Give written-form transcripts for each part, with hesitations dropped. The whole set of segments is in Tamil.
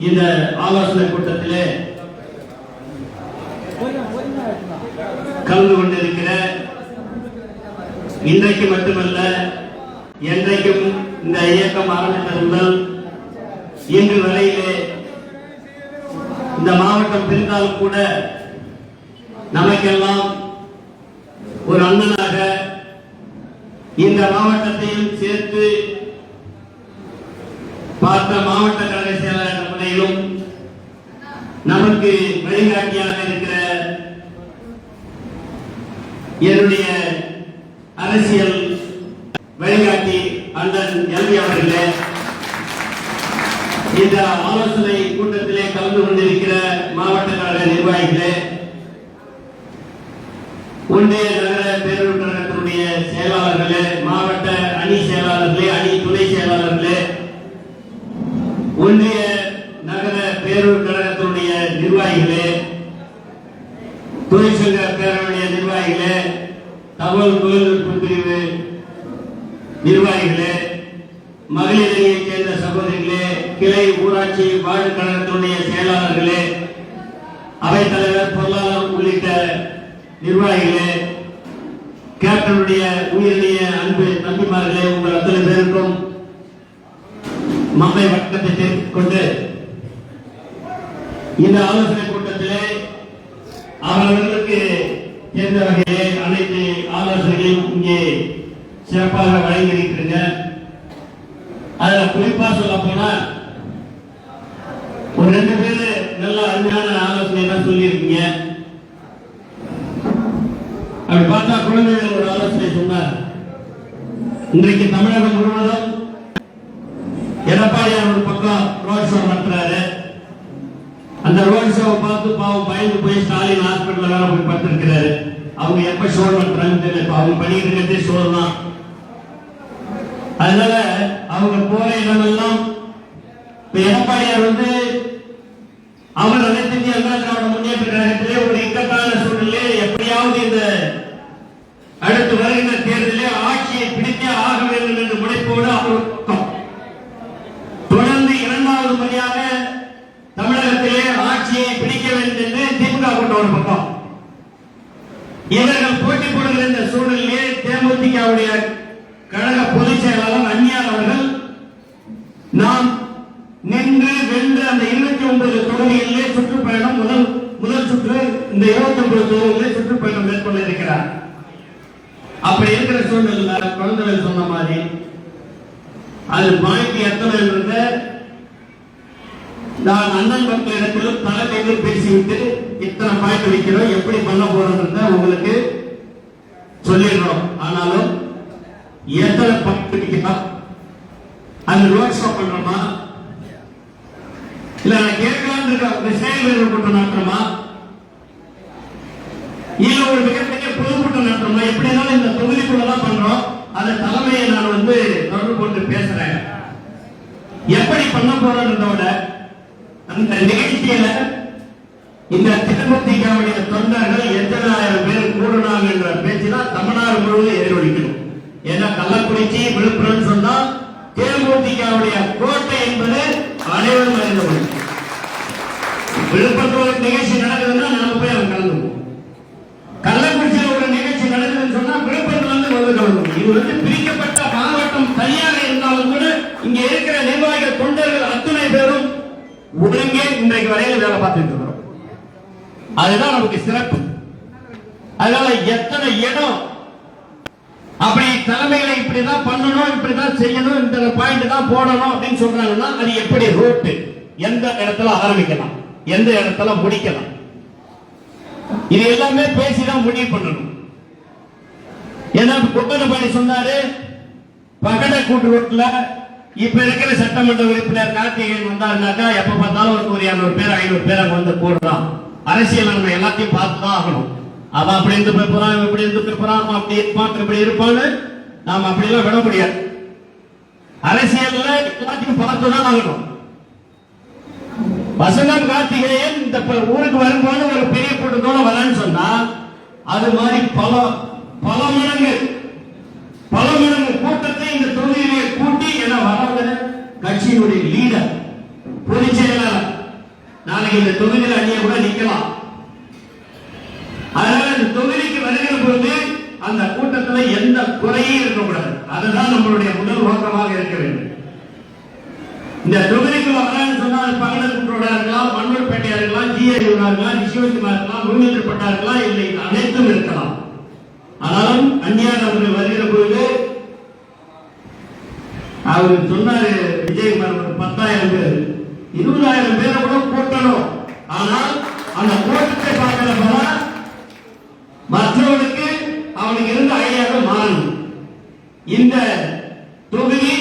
இந்த ஆலோசனை கூட்டத்திலே கலந்து கொண்டிருக்கிற இன்றைக்கு மட்டுமல்ல என்றைக்கும் இந்த இயக்கம் ஆரம்பித்த முதல் இன்று வரையிலே இந்த மாவட்டம் பிரிந்தாலும் கூட நமக்கெல்லாம் ஒரு அண்ணனாக இந்த மாவட்டத்தையும் சேர்த்து பார்த்த மாவட்ட கழக செயலாளர் முறையிலும் நமக்கு வழிகாட்டியாக இருக்கிற என்னுடைய அரசியல் வழிகாட்டி அண்ணன் எல்வி அவர்களே, இந்த ஆலோசனை கூட்டத்திலே கலந்து கொண்டிருக்கிற மாவட்ட கழக நிர்வாகிகளே, ஒன்றிய நகர பேரூர் கழகத்தினுடைய செயலாளர்களே, மாவட்ட அணி செயலாளர்களே, அணி துணை செயலாளர்களே, ஒன்றிய நகர பேரூர் கழகத்தினுடைய நிர்வாகிகளே, தொழிற்சங்க பேரவையுடைய நிர்வாகிகளே, தகவல் தொழில்நுட்ப பிரிவு நிர்வாகிகளே, மகளிர் அணியைச் சேர்ந்த சகோதரிகளே, கிளை ஊராட்சி வார்டு கழகத்தினுடைய செயலாளர்களே, அவைத்தலைவர் பொருளாளர் உள்ளிட்ட நிர்வாகிகளே, கேப்டனுடைய உயிரிழைய அன்பு தம்பிமார்களே, உங்கள் அத்தனை பேருக்கும் மம்மை வட்டத்தை சேர்த்துக் கொண்டு இந்த ஆலோசனை கூட்டத்திலே அவர்களுக்கு சேர்ந்த வகையிலே அனைத்து ஆலோசனைகளையும் இங்கே சிறப்பாக வழங்கியிருக்கிறீங்க. அதுல குறிப்பா சொல்ல போனா ஒரு 2 பேரு நல்ல அருமையான ஆலோசனை தான் சொல்லியிருக்கீங்க. அப்படி பார்த்தா குழந்தைகள் ஒரு ஆலோசனை சொன்னார். இன்றைக்கு தமிழகம் முழுவதும் எடப்பாடியார் ஒரு பக்கம் ரோட் ஷோ நடத்துறாரு. அந்த ரோட் ஷோவை பார்த்து பாவம் பயந்து போய் ஸ்டாலின் ஹாஸ்பிட்டல் வேற போய் படுத்திருக்கிறாரு. அவங்க எப்ப ஷோ நடத்துறாங்கன்னு தெரியல. அவங்க பண்ணிட்டு இருக்கிறதே ஷோ தான். அதனால அவங்க போற இடமெல்லாம் எடப்பாடியார் அவர் அனைத்து இந்திய அண்ணா திராவிட முன்னேற்ற கழகத்திலே ஒரு இக்கட்டான சூழ்நிலை எப்படியாவது இந்த அடுத்து வருகின்ற தேர்தலிலே ஆட்சியை பிடித்தே ஆக வேண்டும் என்ற முனைப்போடு அவர் தொடர்ந்து 2வது முறையாக தமிழகத்திலே ஆட்சியை பிடிக்க வேண்டும் என்று திமுக கொண்ட ஒரு பக்கம் இவர்கள் போட்டி போடுகிற இந்த சூழ்நிலையே தேமுதிகவுடைய கழக பொதுச் செயலாளர் அந்நியார் அவர்கள் நாம் நின்று வென்று அந்த 29 தொகுதிகளிலே சுற்றுப்பயணம் முதல் சுற்று இந்த 29 தொகுதிகளிலே சுற்றுப்பயணம் மேற்கொள்ள இருக்கிறார். அப்படி இருக்கிற சூழ்நிலை குழந்தைகள் சொன்ன மாதிரி அது பாய்க்கு எத்தனை இருந்த நான் அண்ணன் மக்களிடத்திலும் தலைமையிலும் பேசிவிட்டு இத்தனை பாய்ட்டு வைக்கிறோம் எப்படி பண்ண போறோம் உங்களுக்கு சொல்லிடுறோம். ஆனாலும் எத்தனை பாய்ட்டு வைக்கிறோம், அந்த ரோட் ஷோ பண்றோமா இல்ல கேட்கலாம் இருக்க செயல்கள் கூட்டம் நடத்துறோமா இல்ல ஒரு மிகப்பெரிய பொதுக்கூட்டம் நடத்துறோமா, எப்படி இருந்தாலும் இந்த தொகுதிக்குள்ளதான் பண்றோம். அந்த தலைமையை நான் தொடர்பு கொண்டு பேசுறேன். எப்படி பண்ண போறோம்ன்றதோட அந்த நிகழ்ச்சியில இந்த தேமுதிகவுடைய தொண்டர்கள் எத்தனை ஆயிரம் பேர் கூடனாங்க என்ற பேச்சுதான் தமிழ்நாடு முழுவதும் எதிரொலிக்கணும். ஏன்னா கள்ளக்குறிச்சி விழுப்புரம் சொன்னா தேமுதிகவுடைய கோட்டை என்பது அனைவரும் அறிந்தது. விழுப்புரத்தில் ஒரு நிகழ்ச்சி நடக்குதுன்னா நாம போய் அவங்க கலந்துவோம். கள்ளக்குறிச்சியில் ஒரு நிகழ்ச்சி நடக்குதுன்னு சொன்னா விழுப்புரத்துல கலந்துவோம். இது பிரிக்கப்பட்ட மாவட்டம் தனியாக இருந்தாலும் கூட இங்க இருக்கிற நிர்வாகிகள் தொண்டர்கள் அத்தனை பேரும் ஒழுங்கே இன்றைக்கு வரையில் வேலை பார்த்துட்டு இருக்கிறோம். அதுதான் நமக்கு சிறப்பு. அதனால எத்தனை இடம் அப்படி தலைமைகளை இப்படிதான் பண்ணணும், இப்படிதான் செய்யணும், இந்த பாயிண்ட் தான் போடணும் அப்படின்னு சொல்றாங்கன்னா அது எப்படி ரோட்டு எந்த இடத்துல ஆரம்பிக்கலாம், எந்த இடத்துல முடிக்கலாம், இது எல்லாமே பேசிதான் முடிவு பண்ணணும். ஏன்னா கொத்தனப்பள்ளி சொன்னாரு பகட கூட்டு ரோட்ல இப்ப இருக்கிற சட்டமன்ற உறுப்பினர் கார்த்திகேயன் வந்தாருனாக்கா எப்ப பார்த்தாலும் ஒரு 200 பேர் 500 பேர் அங்க கூடுறான். அரசியல் நம்ம எல்லாத்தையும் பார்த்துதான் ஆகணும். அவன் அப்படி இருந்து போறான், இப்படி இருந்து போறான், அப்படி இருப்பான், இப்படி இருப்பான்னு நாம அப்படி எல்லாம் விட முடியாது. அரசியல்ல எல்லாத்தையும் பார்த்துதான் ஆகணும். வசந்தம் கார்த்திகேயன் இந்த ஊருக்கு வரும்போது ஒரு பெரிய கூட்டத்தோட வரேன்னு சொன்னா அது மாதிரி பல மடங்கு கூட்டத்தை இந்த தொகுதியிலே கூட்டி என வரவங்க கட்சியினுடைய லீடர் பொதுச் செயலாளர் நாளைக்கு இந்த தொகுதியில் அணிய கூட நிக்கலாம். அதனால இந்த தொகுதிக்கு வருகிற பொழுது அந்த கூட்டத்தில் எந்த குறையும் இருக்கக்கூடாது. அதுதான் நம்மளுடைய முதல் நோக்கமாக இருக்க வேண்டும். இந்த தொகுதிக்கு வரலான்னு சொன்னால் பகலக்குற்றோட இருக்கலாம், மண்ணூர்பேட்டையா இருக்கலாம், ஜிஏடியா இருக்கலாம், ரிஷிவசிமா இருக்கலாம், பூமேந்திரப்பட்டா இருக்கலாம், இல்லை அனைத்தும் இருக்கலாம். ஆனாலும் அந்நியார் அவர்கள் வருகிற பொழுது அவர் சொன்னாரு, விஜயகுமார் ஒரு 10,000 பேர் 20,000 பேரை கூட கூட்டணும். ஆனால் அந்த கூட்டத்தை பார்க்கிறப்ப மற்றவர்களுக்கு அவனுக்கு இருந்த ஐடியாக மாறணும். இந்த தொகுதி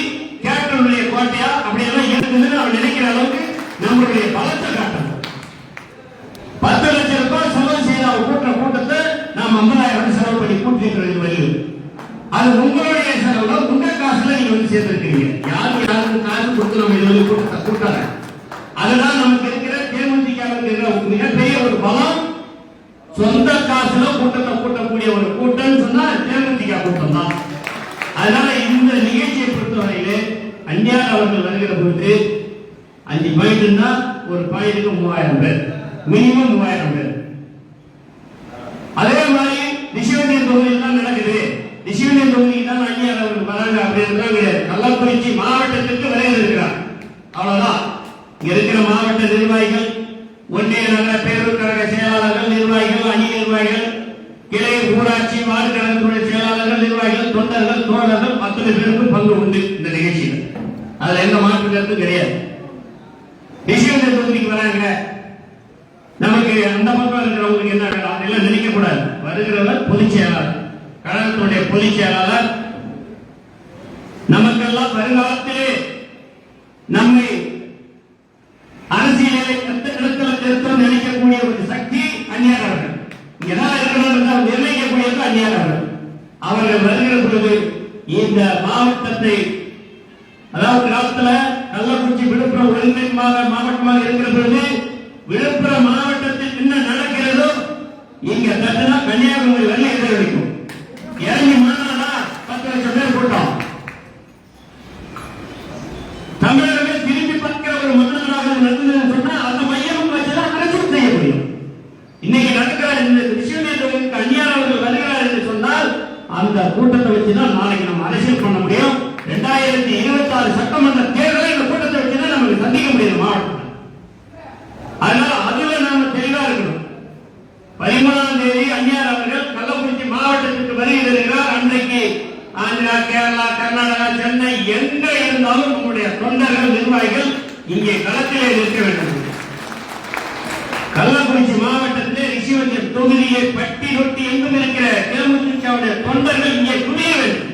கேப்டனுடைய கோட்டையா அப்படியெல்லாம் இருக்குதுன்னு அவன் நினைக்கிற அளவுக்கு நம்மளுடைய பலத்தை காட்டணும். 10 லட்சம் ரூபாய் செலவு செய்த அவர் கூட்டுற கூட்டத்தை நாம் 50,000 செலவு பண்ணி கூட்டிட்டு வழி. அது உங்களுடைய செலவுல உங்க காசுல நீங்க வந்து சேர்ந்திருக்கீங்க. யாருக்கு காசு கொடுத்து நம்ம இது கூட்டத்தை கூட்டாங்க. அதுதான் நமக்கு இருக்கிற தேமுதிகவுக்கு இருக்கிற மிகப்பெரிய ஒரு பலம். சொந்த காசுல கூட்டத்தை கூட்டக்கூடிய ஒரு கூட்டம் சொன்னா தேமுதிக கூட்டம் தான். அதனால இந்த நிகழ்ச்சியை பொறுத்தவரையிலே அந்நியார் அவர்கள் வருகிற பொழுது 5 பாயிண்ட்னா ஒரு பாயிண்ட்டுக்கு 3000 பேர், மினிமம் 3000 பேர். அதே மாதிரி ரிஷிவந்தியன் தொகுதியில் தான் நடக்குது. ரிஷிவந்தியன் தொகுதிக்கு தான் அந்நியார் அவர்கள் வராங்க அப்படின்னு கள்ளக்குறிச்சி மாவட்டத்திற்கு வருகை இருக்கிறார். அவ்வளவுதான். இங்க இருக்கிற மாவட்ட நிர்வாகிகள், ஒன்றிய நகர பேரூர் கழக செயலாளர்கள், நிர்வாகிகள், அணி நிர்வாகிகள், கிளை ஊராட்சி வார்டு கழகத்துடைய செயலாளர்கள், நிர்வாகிகள், தொண்டர்கள், தோழர்கள் 10 பேருக்கும் பங்கு உண்டு இந்த நிகழ்ச்சியில். அதுல எந்த மாற்று கருத்து கிடையாது. ரிஷிவந்தியன் தொகுதிக்கு வராங்க, நமக்கு அந்த பக்கம் இருக்கிறவங்களுக்கு என்ன வேணும் அதெல்லாம் நினைக்க கூடாது. வருகிறவர் பொதுச் செயலாளர், கழகத்துடைய பொதுச் செயலாளர். நமக்கெல்லாம் வருங்காலத்திலே நம்மை அரசியலை நிறுத்தம் நினைக்கக்கூடிய ஒரு சக்தி அந்நியார் அவர்கள். இங்கதான் இருக்கணும் நிர்ணயிக்கக்கூடியது அந்நியார் அவர்கள். அவர்கள் வருகிற பொழுது இந்த மாவட்டத்தை, அதாவது காலத்துல கள்ளக்குறிச்சி விழுப்புரம் ஒருங்கிணைந்த மாவட்டமாக இருக்கிற பொழுது விழுப்புரம் மாவட்டத்தில் என்ன நடக்கிறதோ இங்க தட்டுனா கன்னியாகுமரி வரை எதிரொலிக்கும். இறங்கி மாநாடா 10 லட்சம் பேர் கூட்டம். தமிழகமே திரும்பி பார்க்கிற ஒரு முதல்வராக நடந்ததுன்னு சொன்னா அந்த மையம் வச்சுதான் அரசியல் செய்ய முடியும். இன்னைக்கு நடக்கிற இந்த விஷயங்களுக்கு அந்நியார் அவர்கள் வருகிறார் என்று சொன்னால் அந்த கூட்டத்தை வச்சுதான் நாளைக்கு நம்ம அரசியல் பண்ண முடியும். 2026 சட்டமன்ற தேர்தலை இந்த கூட்டத்தை வச்சுதான் நமக்கு சந்திக்க முடியும் மாவட்டம். அதனால அதுல நாம தெளிவா இருக்கணும். 13ஆம் தேதி அந்நியார் அவர்கள் கள்ளக்குறிச்சி மாவட்டத்திற்கு வருகை தருகிறார். அன்றைக்கு ஆந்திரா, கேரளா, கர்நாடகா, சென்னை எங்க இருந்தாலும் நம்முடைய தொண்டர்கள், நிர்வாகிகள் இங்கே களத்திலே நிற்க வேண்டும். கள்ளக்குறிச்சி மாவட்டத்திலே ரிஷிவந்தியன் தொகுதியை பட்டி தொட்டி எங்கும் இருக்கிற தேமுதிகவுடைய தொண்டர்கள் இங்கே குவிய வேண்டும்.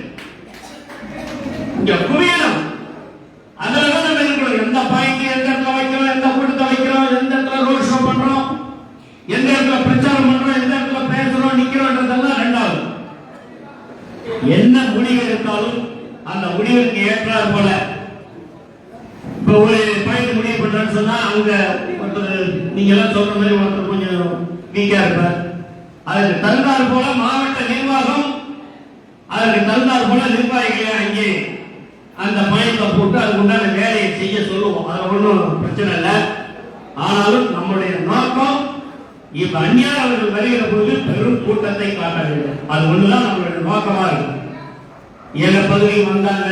இங்க குவியணும். அதனால நம்ம இருக்கிறோம். எந்த பாயிண்ட் எந்த இடத்துல வைக்கிறோம், எந்த கூட்டத்தை வைக்கிறோம், எந்த இடத்துல ரோட் ஷோ பண்றோம், எந்த இடத்துல பிரச்சாரம் பண்றோம், எந்த இடத்துல பேசுறோம், நிக்கிறோம்ன்றதெல்லாம் ரெண்டாவது. என்ன முடிவு எடுத்தாலும் அந்த முடிவுக்கு ஏற்றார் போல இப்ப ஒரு பாயிண்ட் முடிவு பண்றான்னு சொன்னா அங்க நீங்க எல்லாம் சொல்ற மாதிரி ஒருத்தர் கொஞ்சம் வீக்கா இருப்பார். அதுக்கு தகுந்தார் போல மாவட்ட நிர்வாகம், அதற்கு தகுந்தார் போல நிர்வாகிகளை அங்கே அந்த பாயிண்ட்ல போட்டு அதுக்கு உண்டான வேலையை செய்ய சொல்லுவோம். அது ஒன்றும் பிரச்சனை இல்லை. ஆனாலும் நம்முடைய நோக்கம் இப்ப அந்நியார் அவர்கள் வருகிற போது பெரும் கூட்டத்தை காட்ட வேண்டும். அது ஒண்ணுதான் நம்மளுடைய நோக்கமா இருக்கு. எங்க பகுதிக்கு வந்தாங்க,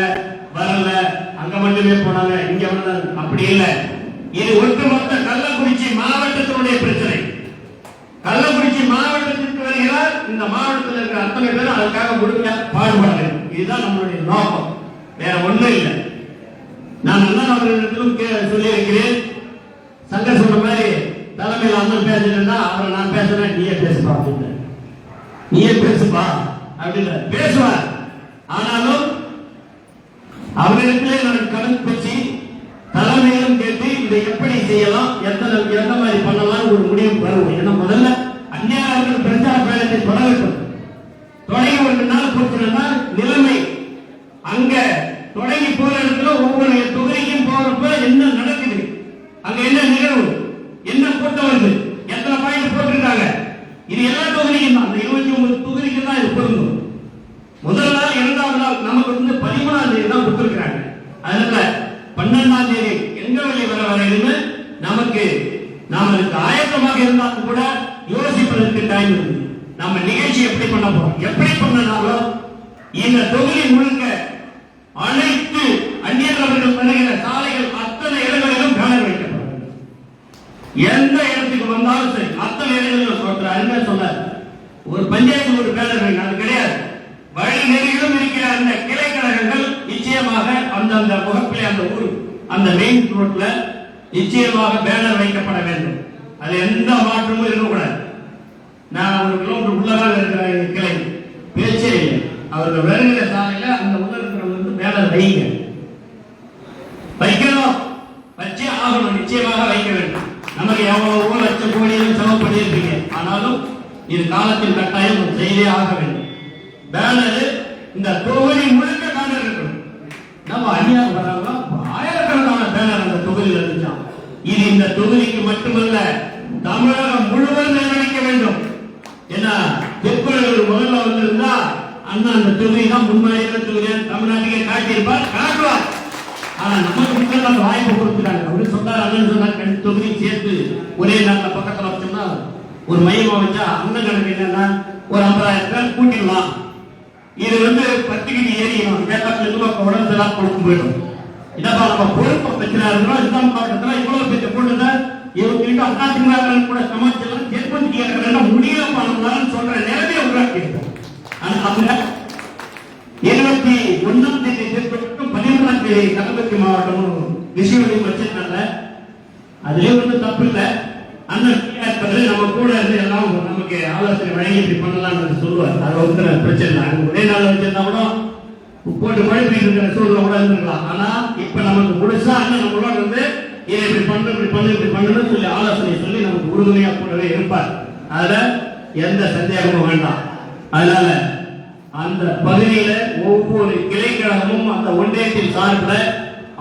வரல, அங்க மட்டுமே போனாங்க, இங்க வந்தாங்க, அப்படி இல்லை. இது ஒட்டுமொத்த கள்ளக்குறிச்சி மாவட்டத்தினுடைய பிரச்சனை. கள்ளக்குறிச்சி மாவட்டத்திற்கு வருகிறார். இந்த மாவட்டத்தில் இருக்கிற அத்தனை பேரும் அதுக்காக முழுமையா பாடுபட வேண்டும். இதுதான் நம்மளுடைய நோக்கம், வேற ஒண்ணும் இல்லை. நான் அண்ணன் அவர்களிடத்திலும் சொல்லி இருக்கிறேன். சங்கர் சொன்ன மாதிரி தலைமையில் அண்ணன் பேசுறேன்னா அவரை நான் பேசுறேன், நீயே பேசுப்பா அப்படின்னு, நீயே பேசுப்பா அப்படின்னு பேசுவார். ஆனாலும் அவரிடத்திலே நான் கலந்து பேசி தலைமையிலும் கேட்டு இதை எப்படி செய்யலாம், எந்த மாதிரி பண்ணலாம் ஒரு முடிவு வரும். ஏன்னா முதல்ல அந்நியார் அவர்கள் பிரச்சார பயணத்தை தொடங்கட்டும். தொடங்கி ஒரு நாள் போச்சுன்னா நிலைமை அங்க தொடங்கி போற இடத்துல ஒவ்வொரு தொகுதிக்கும் போறப்ப என்ன நடக்குது, அங்க என்ன நிகழ்வு, என்ன கூட்டம் வருது, எத்தனை பாயிண்ட் போட்டிருக்காங்க, இது எல்லா தொகுதிக்கும் தான். அந்த 29 தொகுதிக்கு தான் இது பொருந்தும். முதல் நாள், இரண்டாவது நாள் நமக்கு 13ஆம் தேதி தான் கொடுத்திருக்கிறாங்க. அதனால 12ஆம் தேதி எங்க வெளியே வர வரையிலுமே நமக்கு நாம இதுக்கு ஆயத்தமாக இருந்தாலும் கூட யோசிப்பதற்கு டைம் இருக்கு. நம்ம நிகழ்ச்சி எப்படி பண்ண போறோம், எப்படி பண்ணனாலும் இந்த தொகுதி முழுக்க அனைத்து அந்நியர்கள் வருகிற சாலைகள் அத்தனை இடங்களிலும் பேனர் வைக்கப்படும். எந்த இடத்துக்கு வந்தாலும் சரி அத்தனை இடங்களிலும் சொன்னார் ஒரு பஞ்சாயத்து ஒரு பேனர் வைங்க, அது கிடையாது. வழி நெறியிலும் இருக்கிற அந்த கிளை கழகங்கள் நிச்சயமாக அந்தந்த முகப்பிலே அந்த ஊர் அந்த மெயின் ரோட்ல நிச்சயமாக பேனர் வைக்கப்பட வேண்டும். அது எந்த மாற்றமும் இருக்கக்கூடாது. நான் ஒரு கிலோமீட்டர் உள்ளதாக இருக்கிற கிளை பேச்சே இல்லை. அவர்கள் வருகிற சாலையில அந்த உள்ள இருக்கிறவங்க பேனர் வைங்க, வைக்கணும், வச்சே ஆகணும், நிச்சயமாக வைக்க வேண்டும். நமக்கு எவ்வளவு லட்சம் கோடியும் செலவு பண்ணியிருப்பீங்க, ஆனாலும் இது காலத்தின் கட்டாயம் செய்தே ஆக வேண்டும். பேனர் இந்த தொகுதி முழுக்க பேனர் இருக்கணும். நம்ம அந்நியார் வராங்க ஆயிரக்கணக்கான பேனர் அந்த தொகுதியில் இருந்துச்சான். இது இந்த தொகுதிக்கு மட்டுமல்ல, தமிழகம் முழுவதும் நிர்ணயிக்க வேண்டும். ஏன்னா திருக்குறள் முதல்ல வந்திருந்தா அண்ணா அந்த தொகுதி தான் முன்மாதிரியான தொகுதி தமிழ்நாட்டுக்கே காட்டியிருப்பார், காட்டுவார். ஆனா நமக்கு அந்த வாய்ப்பு கொடுத்துட்டாங்க. அப்படின்னு சொன்னார், அண்ணன் சொன்னார், ரெண்டு தொகுதி சேர்த்து ஒரே நாட்டில் பக்கத்தில் வச்சோம்னா ஒரு மையமா வச்சா அண்ணன் கணக்கு என்னன்னா ஒரு 50,000 பேர் கூட்டிடலாம். இது 10 கிலோ ஏறிடும், உடம்பு எல்லாம் கொடுத்து போயிடும். இதப்பா நம்ம பொறுப்பை பிரச்சனை இருக்கிறோம். இந்த மாவட்டத்தில் இவ்வளவு பெற்ற கூட்டத்தை இவங்க அண்ணா கூட சமாளிச்செல்லாம் சேர்ப்பு முடியல பண்ணலாம் சொல்ற நிலைமையை உருவாக்கி இருக்கோம். 21ஆம் தேதி சேர்ப்பதற்கும் 12ஆம் தேதி கள்ளக்குறிச்சி மாவட்டமும் விஷயம் வச்சிருக்காங்க. அதுலயே தப்பு இல்லை. அண்ணன் நம்ம கூட இருந்து எல்லாம் நமக்கு ஆலோசனை வழங்கி இப்படி பண்ணலாம்னு சொல்லுவார். அது பிரச்சனை இல்லை. ஒரே நாள் வச்சிருந்தா கூட போட்டு மழை பெய்யுற சூழ்நிலை கூட இருந்திருக்கலாம். ஆனா இப்ப நமக்கு முழுசா அண்ணன் நம்மளோட இதை இப்படி பண்ணு இப்படி பண்ணு இப்படி பண்ணுன்னு சொல்லி ஆலோசனை சொல்லி நமக்கு உறுதுணையா கூடவே இருப்பார். அதுல எந்த சந்தேகமும் வேண்டாம். அதனால அந்த பகுதியில ஒவ்வொரு கிளைக்கழகமும் அந்த ஒன்றியத்தின் சார்பில்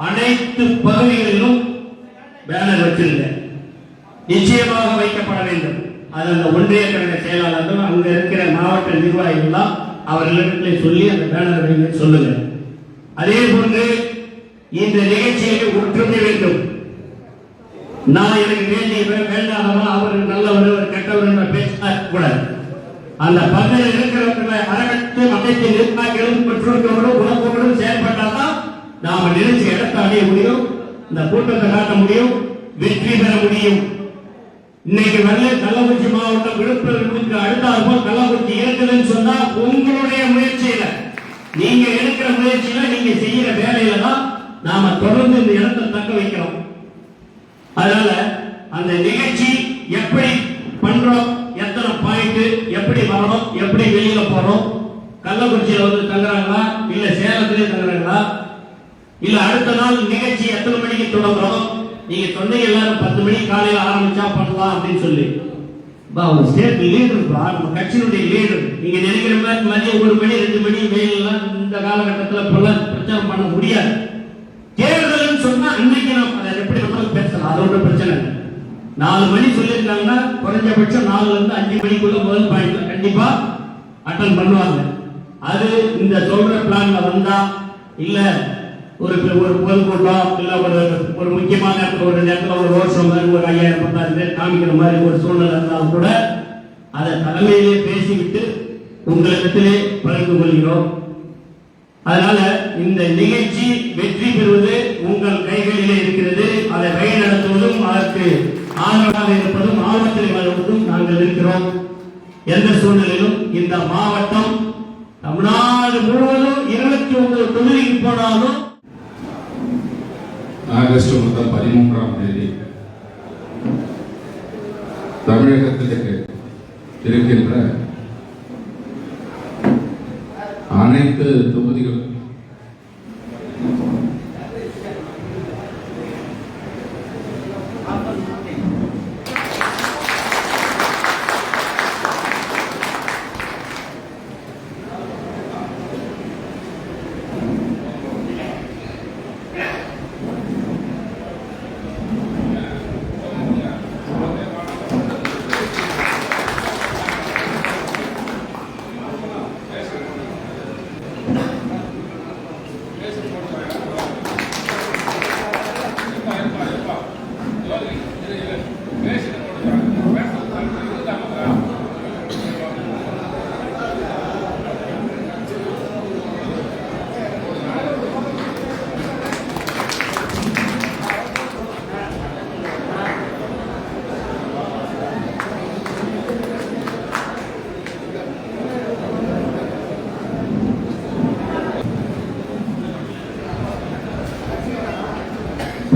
அனைத்து பகுதிகளிலும் பேனர் வச்சிருங்க, நிச்சயமாக வைக்கப்பட வேண்டும். அது அந்த ஒன்றிய கழக செயலாளர்கள் அங்க இருக்கிற மாவட்ட நிர்வாகிகள் தான் அவர்களிடத்திலே சொல்லி அந்த பேனர் வைங்க சொல்லுங்க. அதே போன்று இந்த நிகழ்ச்சியை ஒற்றுமை வேண்டும். நான் எனக்கு வேண்டியவர் வேண்டாதவா, அவர் நல்லவர் கெட்டவர் என்ற பேசினா கூட அந்த பகுதியில் இருக்கிறவர்களை அரவணைத்து அமைச்சர் நிர்வாகிகளும் பெற்றோர்களும் உணர்வோடும் செயல்பட்டால்தான் நாம நினைச்ச இடத்தை அடைய முடியும், இந்த கூட்டத்தை காட்ட முடியும், வெற்றி பெற முடியும். இன்னைக்கு கள்ளக்குறிச்சி மாவட்டம் விழுப்புரத்துக்கு அடுத்தாற்போல் கள்ளக்குறிச்சி இருக்குதுன்னு சொன்னா உங்களுடைய முயற்சியில, நீங்க எடுக்கிற முயற்சியில, நீங்க செய்யற வேலையில தான் நாம தொடர்ந்து இந்த இடத்தை தக்க வைக்கிறோம். அதனால அந்த நிகழ்ச்சி எப்படி பண்றோம், எத்தனை பாயிண்ட், எப்படி வரணும், எப்படி வெளியில போறோம், கள்ளக்குறிச்சியில தங்குறாங்களா இல்ல சேலத்திலே தங்குறாங்களா, இல்ல அடுத்த நாள் நிகழ்ச்சி எத்தனை மணிக்கு தொடங்குறோம், நீங்க சொன்னீங்க எல்லாரும் 10 மணிக்கு காலையில ஆரம்பிச்சா பண்ணலாம் அப்படின்னு சொல்லி ஸ்டேட் லீடர், நம்ம கட்சியினுடைய லீடர். நீங்க நினைக்கிற மாதிரி மதியம் 1 மணி 2 மணி வெயிலாம் இந்த காலகட்டத்தில் பிரச்சாரம் பண்ண முடியாது. தேர்தல் சொன்னா அன்னைக்கு நம்ம அதை எப்படி நம்ம பேசலாம், அதோட பிரச்சனை. 4 மணி சொல்லியிருக்காங்கன்னா குறைஞ்சபட்சம் 4ல இருந்து 5 மணிக்குள்ள முதல் பாயிண்ட் கண்டிப்பா அட்டன் பண்ணுவாங்க. அது இந்த சொல்ற பிளான்ல வந்தா இல்ல ஒரு பொதுக்கூட்டம் இல்ல ஒரு முக்கியமான ஒரு நேரத்தில் ஒரு ரோட் ஷோ மாதிரி ஒரு 5000-10,000 பேர் காமிக்கிற மாதிரி ஒரு சூழ்நிலை இருந்தாலும் கூட அதை தலைமையிலே பேசிவிட்டு உங்களிடத்திலே பகிர்ந்து கொள்கிறோம். அதனால இந்த நிகழ்ச்சி வெற்றி பெறுவது உங்கள் கைகளிலே இருக்கிறது. அதை வழிநடத்துவதும் அதற்கு ஆதரவாக இருப்பதும் ஆபத்தில் வருவதும் நாங்கள் இருக்கிறோம். எந்த சூழ்நிலையிலும் இந்த மாவட்டம் தமிழ்நாடு முழுவதும் 29 தொகுதிக்கு போனாலும் ஆகஸ்ட் 13ஆம் தேதி தமிழகத்திற்கு இருக்கின்ற அனைத்து தொகுதிகளும்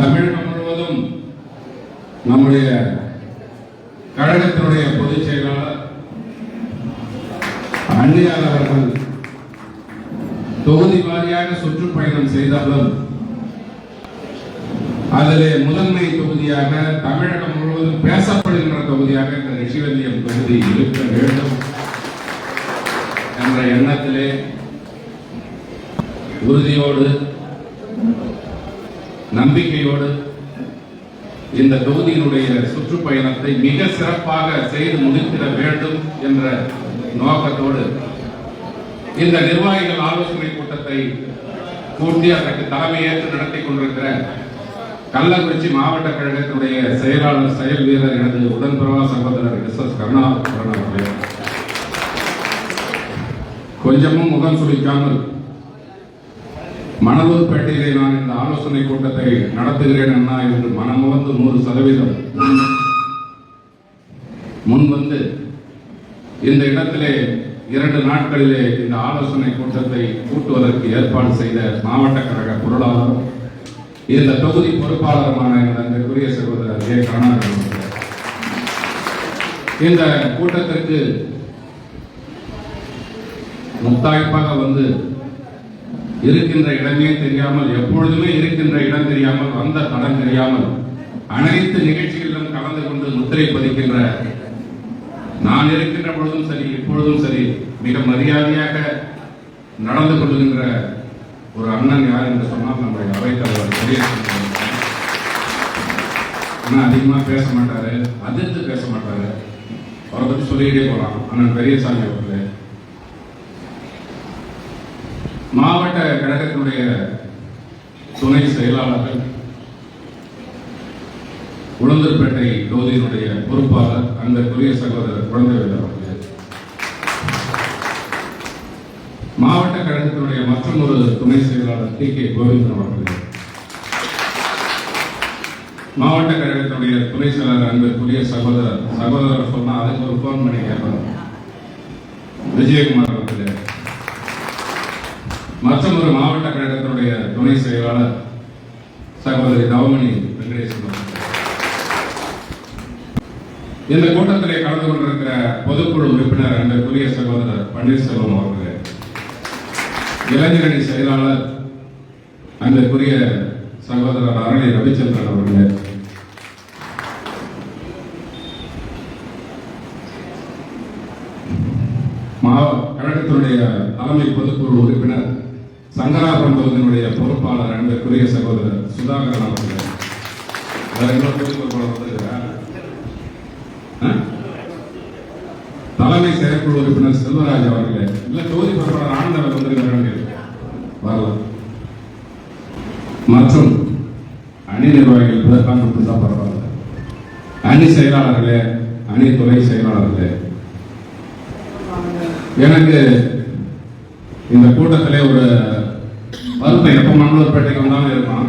தமிழகம் முழுவதும் நம்முடைய கழகத்தினுடைய பொதுச் செயலாளர் அன்னியார் அவர்கள் தொகுதி வாரியாக சுற்றுப்பயணம் செய்தாலும் அதிலே முதன்மை தொகுதியாக தமிழகம் முழுவதும் பேசப்படுகின்ற தொகுதியாக இந்த ரிஷிவந்தியம் தொகுதி இருக்க வேண்டும் என்ற எண்ணத்திலே உறுதியோடு நம்பிக்கையோடு இந்த தொகுதியினுடைய சுற்றுப்பயணத்தை மிக சிறப்பாக செய்து முடித்திட வேண்டும் என்ற நோக்கத்தோடு இந்த நிர்வாகிகள் ஆலோசனை கூட்டத்தை கூட்டி அதற்கு தலைமையேற்று நடத்தி கொண்டிருக்கிற கள்ளக்குறிச்சி மாவட்ட கழகத்தினுடைய செயலாளர் செயல் வீரர் எனது உடன்பிறவா சகோதரர் எஸ் கருணாகரன் அவர்களே, கொஞ்சமும் முகம் சுளிக்காமல் மணலூர்பேட்டையிலே நான் இந்த ஆலோசனை கூட்டத்தை நடத்துகிறேன் அண்ணா என்று மனமுவந்து 100% முன்வந்து இந்த இடத்திலே 2 நாட்களிலே இந்த ஆலோசனை கூட்டத்தை கூட்டுவதற்கு ஏற்பாடு செய்த மாவட்ட கழக பொருளாளர் இந்த தொகுதி பொறுப்பாளருமான அன்பிற்குரிய சகோதரர் ஏ கருணாகரன் அவர்கள் இந்த கூட்டத்திற்கு முத்தாய்ப்பாக வந்து இருக்கின்ற இடமே தெரியாமல், எப்பொழுதுமே இருக்கின்ற இடம் தெரியாமல், வந்த தடம் தெரியாமல் அனைத்து நிகழ்ச்சிகளிலும் கலந்து கொண்டு முத்திரை பதிக்கின்ற நான் இருக்கின்ற பொழுதும் சரி இப்பொழுதும் சரி மிக மரியாதையாக நடந்து கொள்கின்ற ஒரு அண்ணன் யார் என்று சொன்னால் நம்முடைய அவைத்தலைவர் பெரியசாமி. ஆனால் அதிகமாக பேச மாட்டாரு, அதிர்த்து பேச மாட்டாரு, அவரை பற்றி சொல்லிக்கிட்டே போகலாம். அண்ணன் பெரியசாமி அவர்களே, மாவட்ட கழகத்தினுடைய துணை செயலாளர்கள், உளுந்தூர்பேட்டை தொகுதியினுடைய பொறுப்பாளர் அன்பிற்குரிய சகோதரர் குழந்தைவேல் அவர்களே, மாவட்ட கழகத்தினுடைய மற்றொரு துணை செயலாளர் டி கே கோவிந்தன் அவர்களே, மாவட்ட கழகத்தினுடைய துணை செயலாளர் அன்பிற்குரிய சகோதரர் சொன்னா அதுக்கு ஒரு போன் பண்ணி கேட்பார் விஜயகுமார் அவர்களே, மற்றொரு மாவட்ட கழகத்தினுடைய துணை செயலாளர் சகோதரி தவமணி வெங்கடேசன் அவர்கள். இந்த கூட்டத்திலே கலந்து கொண்டிருக்கிற பொதுக்குழு உறுப்பினர் அன்பிற்குரிய சகோதரர் பன்னீர்செல்வம் அவர்களே, இளைஞரணி செயலாளர் அன்பிற்குரிய சகோதரர் அரளி ரவிச்சந்திரன் அவர்களே, கழகத்தினுடைய தலைமை பொதுக்குழு உறுப்பினர் சங்கராபுரம் தொகுதியினுடைய பொறுப்பாளர் அன்பிற்குரிய சகோதரர் சுதாகரன் அவர்களே, தலைமை செயற்குழு உறுப்பினர் செல்வராஜ் அவர்களே, இல்ல தொகுதி பொறுப்பாளர் ஆனந்தவர் வந்திருக்கிறார்கள் வரலாம், மற்றும் அணி நிர்வாகிகள் இதற்கான மட்டும்தான் பரவாயில்ல, அணி செயலாளர்களே, அணி துறை செயலாளர்களே, எனக்கு இந்த கூட்டத்திலே ஒரு வருத்தம் எப்ப மணலூர்பேட்டைக்கு வந்தாலும் இருக்கும்.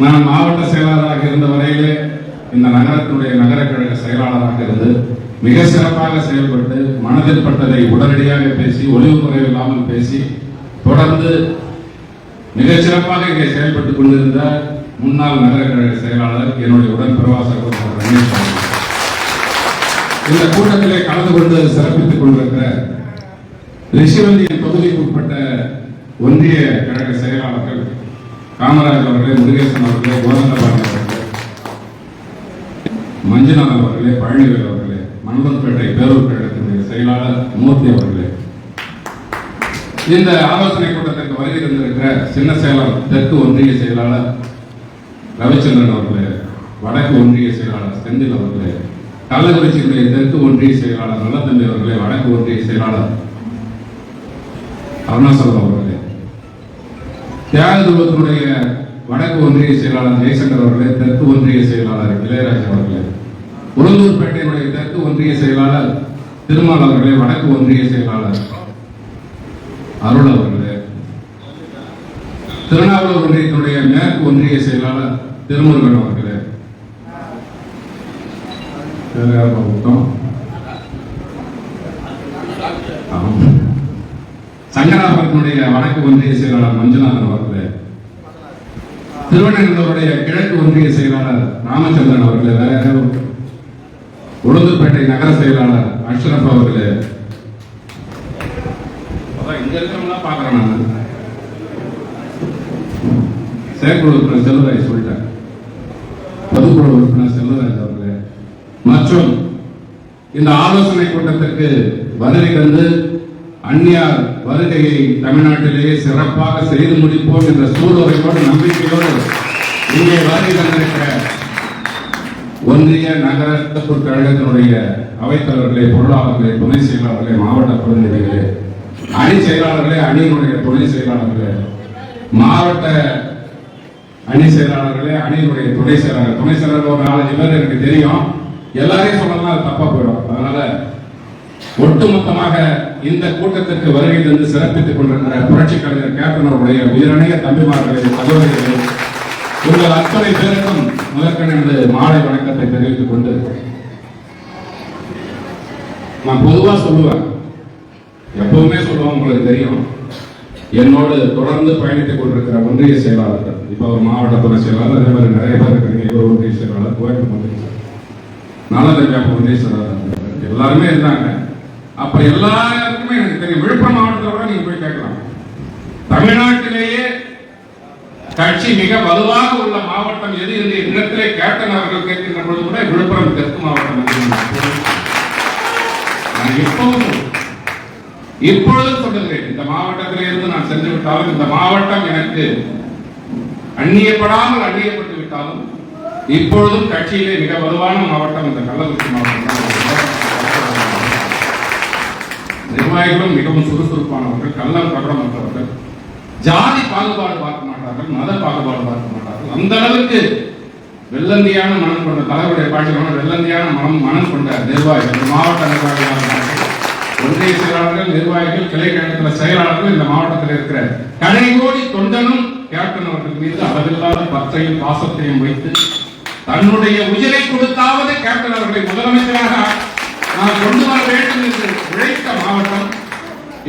நான் மாவட்ட செயலாளராக இருந்த வரையிலே இந்த நகரத்தினுடைய நகர கழக செயலாளராக இருந்து மிக சிறப்பாக செயல்பட்டு மனதில் பட்டதை உடனடியாக பேசி ஒளிவு குறைவு இல்லாமல் பேசி தொடர்ந்து மிக சிறப்பாக இங்கே செயல்பட்டுக் கொண்டிருந்த முன்னாள் நகர கழக செயலாளர் என்னுடைய உடன்பிறவா சகோதரர் ரமேஷ் அவர்கள். இந்த கூட்டத்திலே கலந்து கொண்டு சிறப்பித்துக் கொண்டிருக்கிற ரிஷிவந்தியின் தொகுதிக்கு உட்பட்ட ஒன்றிய கழக செயலாளர்கள் காமராஜ் அவர்களே, முருகேசன் அவர்களே, கோதண்டபாணி அவர்களே, மஞ்சுநாதன் அவர்களே, பழனிவேல் அவர்களே, மணலூர்பேட்டை பேரூர் கழகத்தினுடைய செயலாளர் மூர்த்தி அவர்களே, இந்த ஆலோசனை கூட்டத்திற்கு வருகை தந்திருக்கிற சின்ன சேலம் தெற்கு ஒன்றிய செயலாளர் ரவிச்சந்திரன் அவர்களே, வடக்கு ஒன்றிய செயலாளர் செந்தில் அவர்களே, கள்ளக்குறிச்சியினுடைய தெற்கு ஒன்றிய செயலாளர் நல்லதம்பி அவர்களே, வடக்கு ஒன்றிய செயலாளர் அருணாசலம் அவர்களே, தியாகதுருவத்தினுடைய வடக்கு ஒன்றிய செயலாளர் ஜெய்சங்கர் அவர்களே, தெற்கு ஒன்றிய செயலாளர் இளையராஜ் அவர்களே, உளுந்தூர்பேட்டையினுடைய தெற்கு ஒன்றிய செயலாளர் திருமால் அவர்களே, வடக்கு ஒன்றிய செயலாளர் அருள் அவர்களே, திருநாவலூர் ஒன்றியத்தினுடைய மேற்கு ஒன்றிய செயலாளர் திருமுருகன் அவர்களே, சங்கராபுரத்தினுடைய வடக்கு ஒன்றிய செயலாளர் மஞ்சுநாதன் அவர்களே, திருவண்ணாமலையுடைய கிழக்கு ஒன்றிய செயலாளர் ராமச்சந்திரன் அவர்களே, வேற யாரும் உளுந்தூர்பேட்டை நகர செயலாளர் அஷ்ரப் அவர்களே, இங்க இருக்கிறவங்களாம் பாக்குறேன் நான். செயற்குழு உறுப்பினர் செல்வராஜ் சொல்லிட்டேன், பொதுக்குழு உறுப்பினர் செல்வராஜ் அவர்களே மற்றும் இந்த ஆலோசனை கூட்டத்திற்கு வருகை தந்து அந்நியார் வருகையை தமிழ்நாட்டிலேயே சிறப்பாக செய்து முடிப்போம் என்ற சூழ்நிலையோடு நம்பிக்கையோடு இங்கே வருகை தந்திருக்கிற ஒன்றிய நகர கழகத்தினுடைய அவைத்தலைவர்களே, பொருளாளர்களே, துணை செயலாளர்களே, மாவட்ட பிரதிநிதிகளே, அணி செயலாளர்களே, அணியினுடைய துணை செயலாளர்களே, மாவட்ட அணி செயலாளர்களே, அணியினுடைய துணை செயலாளர், துணை செயலாளர் ஒரு 4 பேர் எனக்கு தெரியும், எல்லாரையும் சொல்லலாம் அது தப்பா போயிடும். அதனால ஒட்டுமொத்தமாக இந்த கூட்டத்திற்கு வருகை தந்து சிறப்பித்துக் கொண்டிருக்கிற புரட்சி கலைஞர் கேப்டன் அவருடைய உயிரணைய தம்பிமார்களே, சகோதரிகளே, உங்கள் அத்தனை பேருக்கும் முதற்கண் மாலை வணக்கத்தை தெரிவித்துக் கொண்டு, நான் பொதுவா சொல்லுவேன், எப்பவுமே சொல்லுவேன், உங்களுக்கு தெரியும், என்னோடு தொடர்ந்து பயணித்துக் கொண்டிருக்கிற ஒன்றிய செயலாளர்கள், இப்ப ஒரு மாவட்ட துணை செயலாளர், அதே மாதிரி நிறைய பேர் இருக்கிறீங்க. இவர் ஒன்றிய செயலாளர், கோயம்புத்தூர் ஒன்றிய செயலாளர், நாலந்தர் ஒன்றிய செயலாளர், எல்லாருமே இருந்தாங்க. அப்ப எல்லாருக்குமே எனக்கு தெரியும். விழுப்புரம் மாவட்டத்தில் கூட நீங்க போய் கேட்கலாம், தமிழ்நாட்டிலேயே கட்சி மிக வலுவாக உள்ள மாவட்டம் எது என்று இடத்திலே கேப்டன் அவர்கள் கேட்கின்ற பொழுது கூட விழுப்புரம் தெற்கு மாவட்டம். இப்பொழுதும் சொல்லுகிறேன், இந்த மாவட்டத்திலே இருந்து நான் சென்று விட்டாலும், இந்த மாவட்டம் எனக்கு அந்நியப்படாமல் அந்நியப்பட்டு விட்டாலும், இப்பொழுதும் கட்சியிலே மிக வலுவான மாவட்டம் இந்த கள்ளக்குறிச்சி மாவட்டம். நிர்வாகிகளும் மிகவும் சுறுசுறுப்பானவர்கள், கள்ளம் கபடமற்றவர்கள், ஜாதி பாகுபாடு பார்க்க மாட்டார்கள், மத பாகுபாடு பார்க்க மாட்டார்கள். அந்த அளவுக்கு வெள்ளந்தியான மனம் கொண்ட தலைவருடைய பாட்சியான வெள்ளந்தியான மனம் கொண்ட நிர்வாகிகள், மாவட்ட நிர்வாகிகள், ஒன்றிய செயலாளர்கள், நிர்வாகிகள், கிளை கழகத்தில் செயலாளர்கள், இந்த மாவட்டத்தில் இருக்கிற கடைகோடி தொண்டனும் கேப்டன் அவர்கள் மீது அளவில்லாத பற்றையும் பாசத்தையும் வைத்து தன்னுடைய உயிரை கொடுத்தாவது கேப்டன் அவர்களை முதலமைச்சராக நான் கொண்டு வர வேண்டும் என்று உழைத்த மாவட்டம்